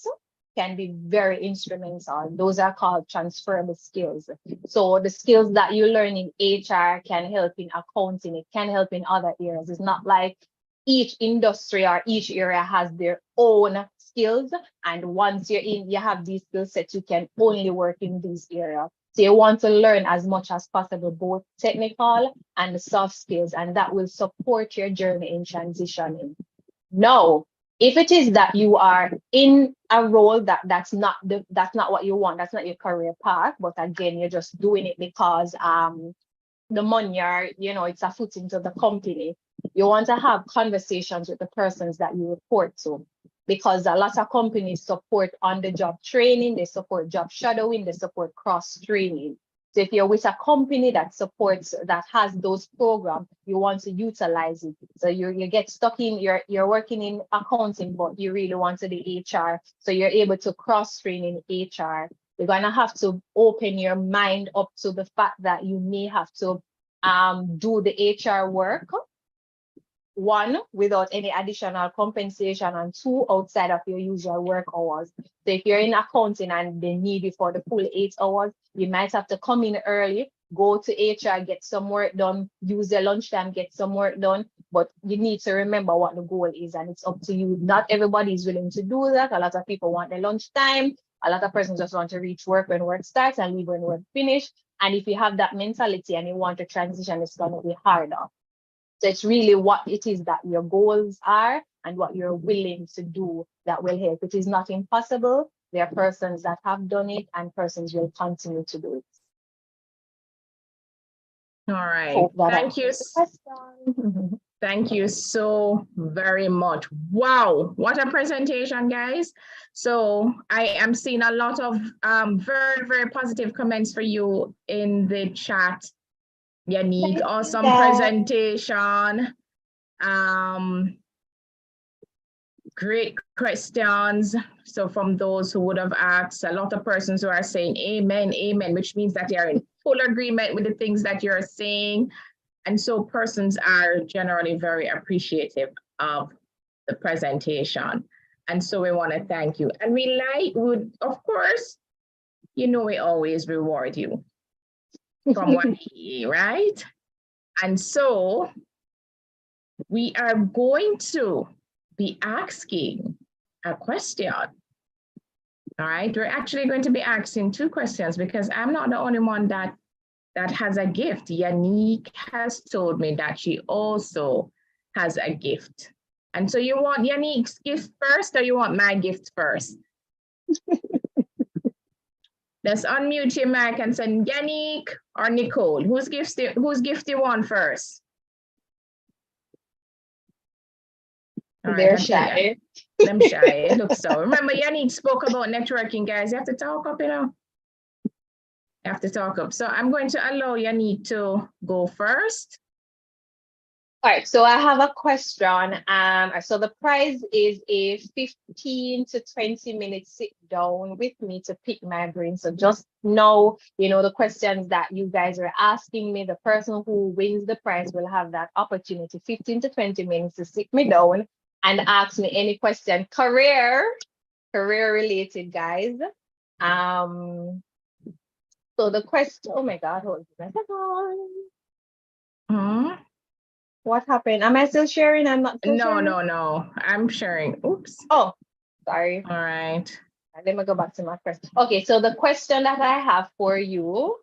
can be very instrumental. Those are called transferable skills. So the skills that you learn in HR can help in accounting. It can help in other areas. It's not like each industry or each area has their own skills. And once you're in, you have these skill sets, you can only work in these areas. So you want to learn as much as possible, both technical and the soft skills, and that will support your journey in transitioning. No, if it is that you are in a role that's not what you want, that's not your career path, but again, you're just doing it because the money are, it's a foot into the company. You want to have conversations with the persons that you report to, because a lot of companies support on-the-job training, they support job shadowing, they support cross-training. So if you're with a company that has those programs, you want to utilize it. So you get stuck in, you're working in accounting, but you really want to do HR. So you're able to cross-train in HR. You're gonna have to open your mind up to the fact that you may have to do the HR work, one, without any additional compensation, and two, outside of your usual work hours. So if you're in accounting and they need you for the full 8 hours, you might have to come in early, go to HR, get some work done, use your lunchtime, get some work done. But you need to remember what the goal is, and it's up to you. Not everybody is willing to do that. A lot of people want their lunchtime. A lot of persons just want to reach work when work starts and leave when work finishes. And if you have that mentality and you want to transition, it's going to be harder. So it's really what it is that your goals are and what you're willing to do that will help. It is not impossible. There are persons that have done it, and persons will continue to do it. All right. Hope that Thank you. answers the question. Thank you so very much. Wow, what a presentation, guys. So I am seeing a lot of very, very positive comments for you in the chat. Yannick, awesome presentation. Great questions. So from those who would have asked, a lot of persons who are saying amen, amen, which means that they are in full agreement with the things that you're saying. And so persons are generally very appreciative of the presentation. And so we want to thank you. And we would, of course, you know, we always reward you from YE, right? And so we are going to be asking a question. All right, we're actually going to be asking 2 questions because I'm not the only one that has a gift. Yannick has told me that she also has a gift. And so you want Yannick's gift first or you want my gift first? Let's unmute your mic and say Yannick or Nicole. Whose gift you want first? All right, They're shy. Them shy, it looks so. Remember, Yannick spoke about networking, guys. You have to talk up, you know. You have to talk up. So I'm going to allow Yannick to go first. All right, so I have a question. So the prize is a 15 to 20 minute sit down with me to pick my brain. So just know, you know, the questions that you guys are asking me, the person who wins the prize will have that opportunity, 15 to 20 minutes to sit me down and ask me any question, career related, guys. So the question, oh my God, hold on a second. What happened? Am I still sharing? I'm not still sharing? No, I'm sharing. Oops. Oh, sorry. All right. Let me go back to my question. Okay, so the question that I have for you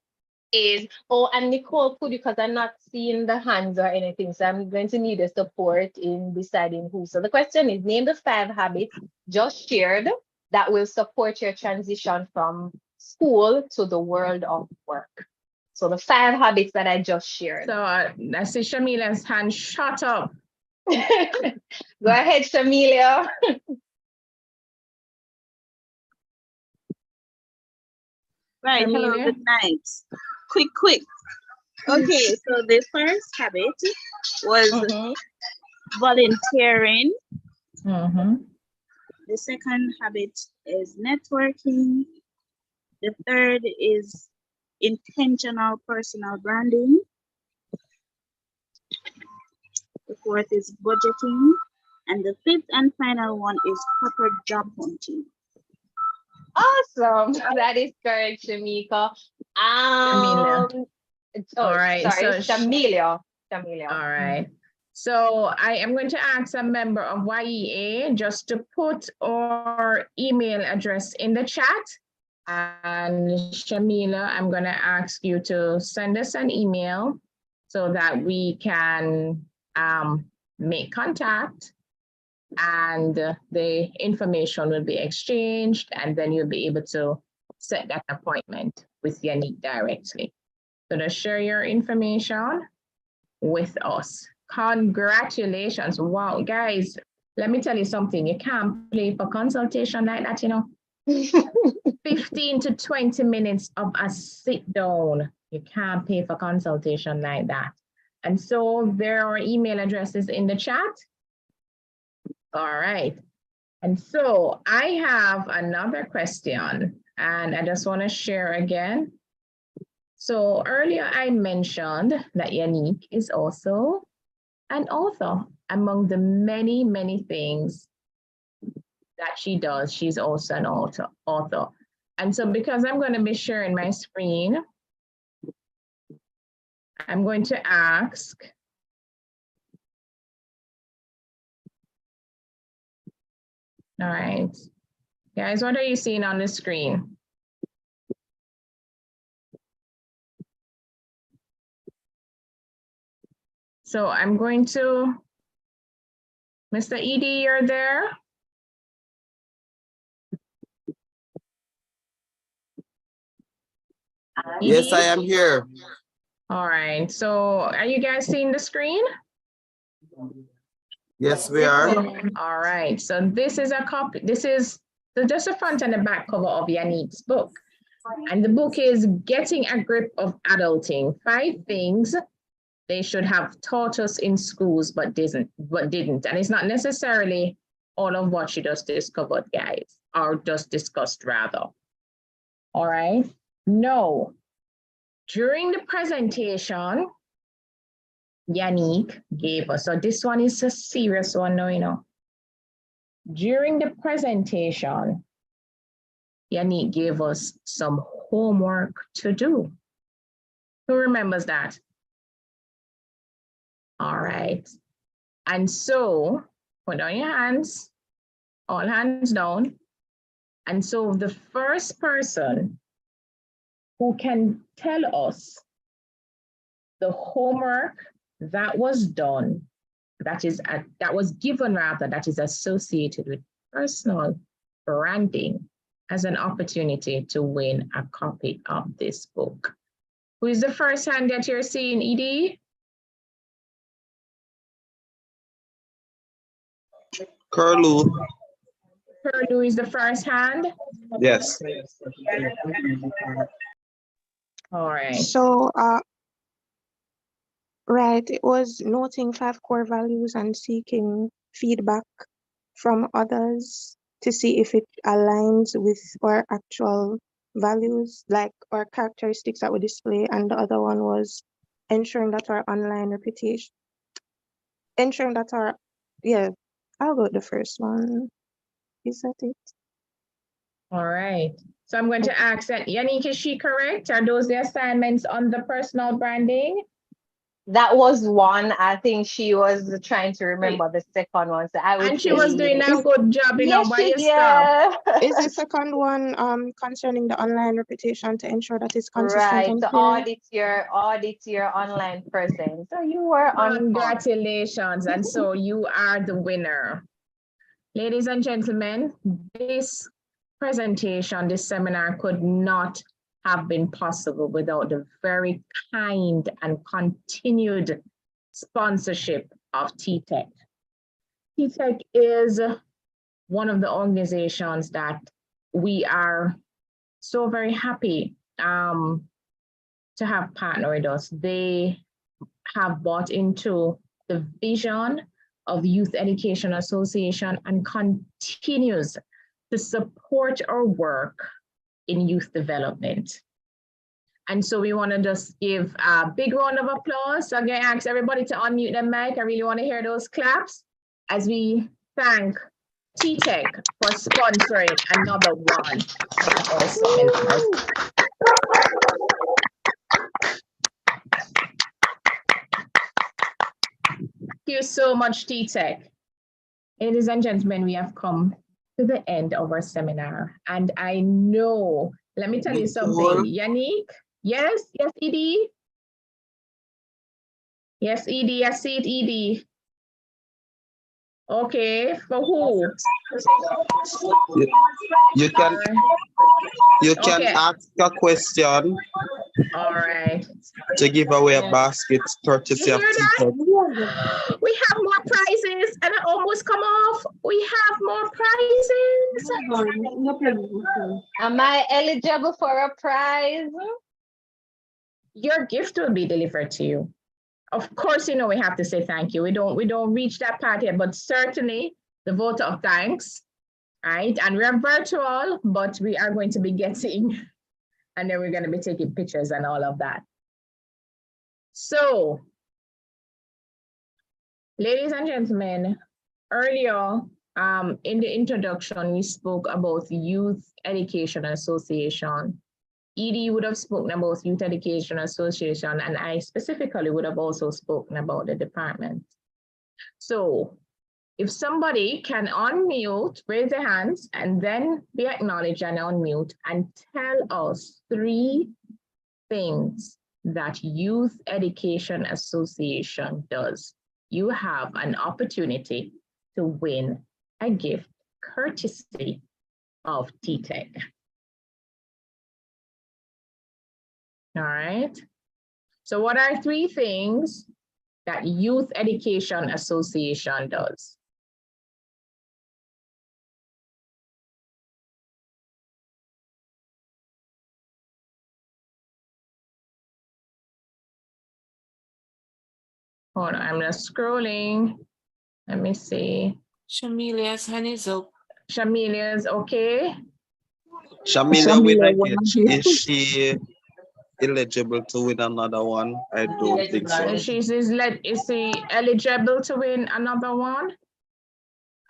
is, oh, and Nicole, could you, because I'm not seeing the hands or anything, so I'm going to need a support in deciding who. So the question is, name the 5 habits just shared that will support your transition from school to the world of work. So the 5 habits that I just shared. So I see Shamila's hand shut up. Go ahead, Shamilia. Right, hello, Amelia? good night. Quick. Okay, so the first habit was volunteering. The second habit is networking. The third is intentional personal branding. The fourth is budgeting. And the 5th and final one is proper job hunting. Awesome. That is correct, Shamika. All right. Sorry, So Shamilia. All right. So I am going to ask a member of YEA just to put our email address in the chat. And Shamila, I'm going to ask you to send us an email so that we can make contact and the information will be exchanged and then you'll be able to set that appointment with Yannick directly. So to share your information with us. Congratulations. Wow, guys, let me tell you something. You can't play for consultation like that, you know. 15 to 20 minutes of a sit down. You can't pay for consultation like that. And so there are email addresses in the chat. All right. And so I have another question and I just want to share again. So earlier I mentioned that Yannick is also an author. Among the many, many things that she does, she's also an author. And so because I'm going to be sharing my screen, I'm going to ask all right, guys, what are you seeing on the screen? So I'm going to, Mr. Edie, you're there? Yes, I am here. All right, so are you guys seeing the screen? Yes, we are. All right, so this is a copy, this is just the front and the back cover of Yannick's book. And the book is Getting a Grip of Adulting, 5 Things They Should Have Taught Us in Schools but didn't. And it's not necessarily all of what she just discovered, guys, or just discussed rather. All right. No. During the presentation, Yannick gave us, so this one is a serious one now, you know. During the presentation, Yannick gave us some homework to do. Who remembers that? All right. And so put down your hands, all hands down. And so the first person who can tell us the homework that was done, that was given rather, that is associated with personal branding as an opportunity to win a copy of this book. Who is the first hand that you're seeing, Edie? Curlew. Curlew is the first hand? Yes. All right. So, right, it was noting 5 core values and seeking feedback from others to see if it aligns with our actual values, like our characteristics that we display. And the other one was ensuring that our online reputation, ensuring that our, yeah, I'll go with the first one. Is that it? All right. So I'm going to ask that, Yannick, is she correct? Are those the assignments on the personal branding? That was one. I think she was trying to remember the second one. So I would And she was say doing a good job, you know, yes, by she yourself. Is the second one concerning the online reputation to ensure that it's consistent Right. and To clear? audit your online presence. So you were on point. Congratulations. And so you are the winner. Ladies and gentlemen, this presentation, this seminar could not have been possible without the very kind and continued sponsorship of TTEC. TTEC is one of the organizations that we are so very happy to have partnered with us. They have bought into the vision of Youth Education Association and continues to support our work in youth development. And so we want to just give a big round of applause. So I'm going to ask everybody to unmute their mic. I really want to hear those claps as we thank TTEC for sponsoring another one of our seminars. Thank you so much, TTEC. Ladies and gentlemen, we have come to the end of our seminar. And I know, let me tell you something, Yannick. Yes, Edie. Yes, Edie, I see it, Edie. Okay, for who? You can Okay. ask a question All right. to give away a basket courtesy You of hear that? TTEC. We have more prizes, and I almost come off. We have more prizes. Am I eligible for a prize? Your gift will be delivered to you. Of course, you know, we have to say thank you. We don't reach that part yet, but certainly the vote of thanks, right? And we're virtual, but we are going to be getting, and then we're going to be taking pictures and all of that. So, ladies and gentlemen, earlier in the introduction, we spoke about Youth Education Association. Edie would have spoken about Youth Education Association, and I specifically would have also spoken about the department. So if somebody can unmute, raise their hands, and then be acknowledged and unmute, and tell us 3 things that Youth Education Association does, you have an opportunity to win a gift courtesy of TTEC. All right. So what are 3 things that Youth Education Association does? Hold on, I'm just scrolling. Let me see. Shamilia's hand is up. Shamilia's okay? Shamila, win Shamila, is she eligible to win another one? I don't think so. Is she eligible to win another one?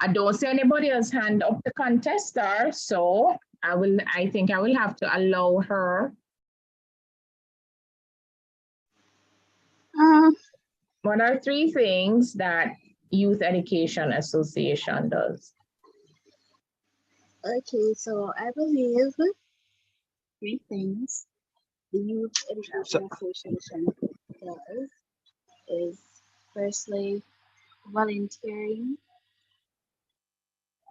I don't see anybody else hand up the contester, so I think I will have to allow her. What are 3 things that Youth Education Association does? Okay, so I believe 3 things the Youth Education Association does is firstly volunteering,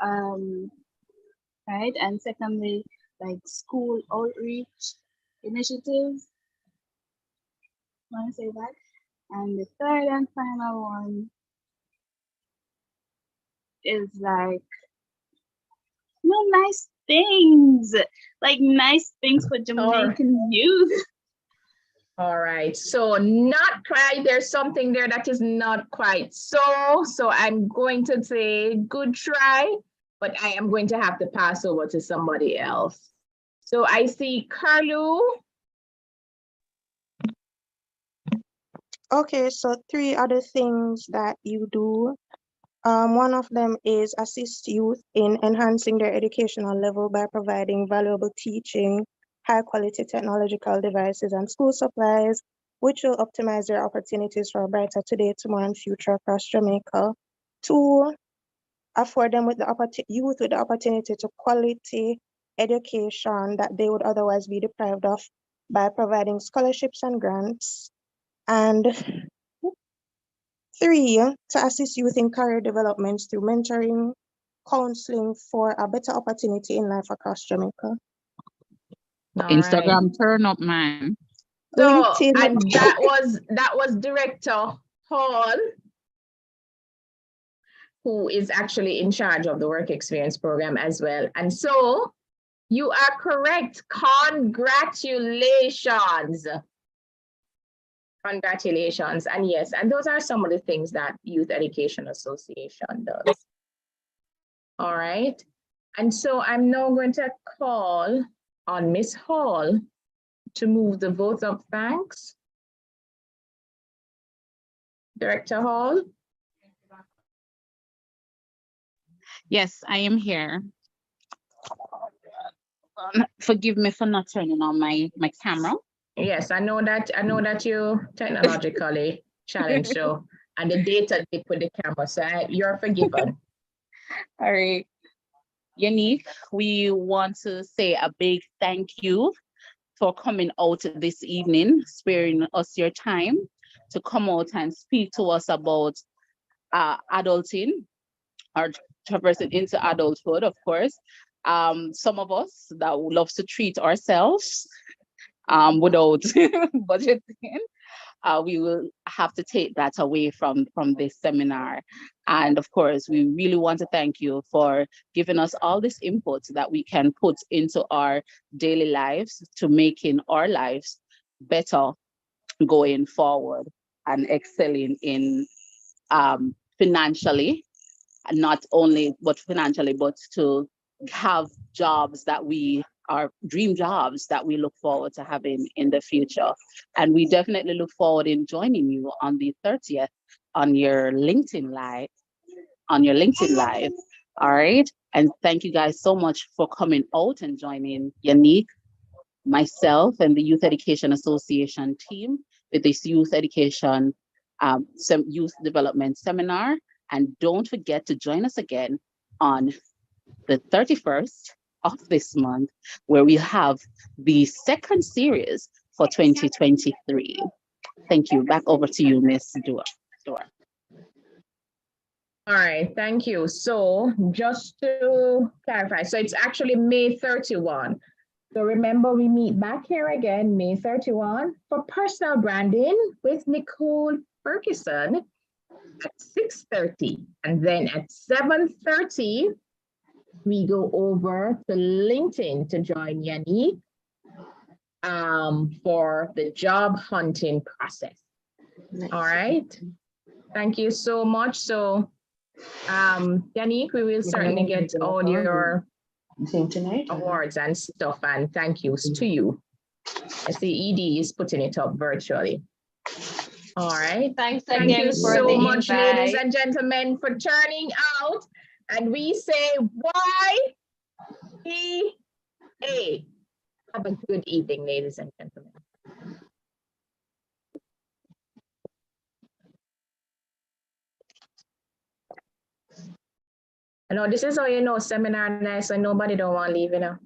right, and secondly like school outreach initiatives. Want to say that? And the third and final one is like nice things, like nice things for Jamaican youth. All right, so not quite, there's something there that is not quite so I'm going to say good try, but I am going to have to pass over to somebody else. So I see Carlu. Okay, so 3 other things that you do. One of them is assist youth in enhancing their educational level by providing valuable teaching, high quality technological devices and school supplies, which will optimize their opportunities for a brighter today, tomorrow and future across Jamaica. 2, afford them with the youth with the opportunity to quality education that they would otherwise be deprived of by providing scholarships and grants. And 3, to assist youth in career development through mentoring, counseling for a better opportunity in life across Jamaica. Instagram turn up, man. So, LinkedIn. and that was Director Hall, who is actually in charge of the work experience program as well. And so you are correct. Congratulations. Congratulations. And yes, and those are some of the things that Youth Education Association does. All right. And so I'm now going to call on Miss Hall to move the vote of thanks. Director Hall. Yes, I am here. Forgive me for not turning on my camera. Yes, I know that you're technologically challenged, so and the data dip with the camera, so you're forgiven. All right. Unique, we want to say a big thank you for coming out this evening, sparing us your time to come out and speak to us about adulting or traversing into adulthood, of course. Some of us that would love to treat ourselves without budgeting, we will have to take that away from this seminar. And of course, we really want to thank you for giving us all this input that we can put into our daily lives to making our lives better going forward and excelling in financially, not only but financially, but to have jobs that we are dream jobs that we look forward to having in the future. And we definitely look forward in joining you on the 30th on your LinkedIn Live. All right. And thank you guys so much for coming out and joining Unique, myself, and the Youth Education Association team with this youth education, youth development seminar. And don't forget to join us again on the 31st of this month, where we have the second series for 2023. Thank you. Back over to you, Ms. Dua. All right, thank you. So just to clarify, so it's actually May 31. So remember, we meet back here again, May 31, for personal branding with Nicole Ferguson at 6:30. And then at 7:30, we go over to LinkedIn to join Yannick for the job hunting process. Nice. All right. Thank you so much. So Yannick, we will certainly get all your Same tonight. awards and stuff, and thank yous to you. I see ED is putting it up virtually. All right. Thanks Thank again you for so the much, ladies invite. and gentlemen, for turning out. And we say YEA. Have a good evening, ladies and gentlemen. I know this is how you know seminar nice and nobody don't want to leave, you know.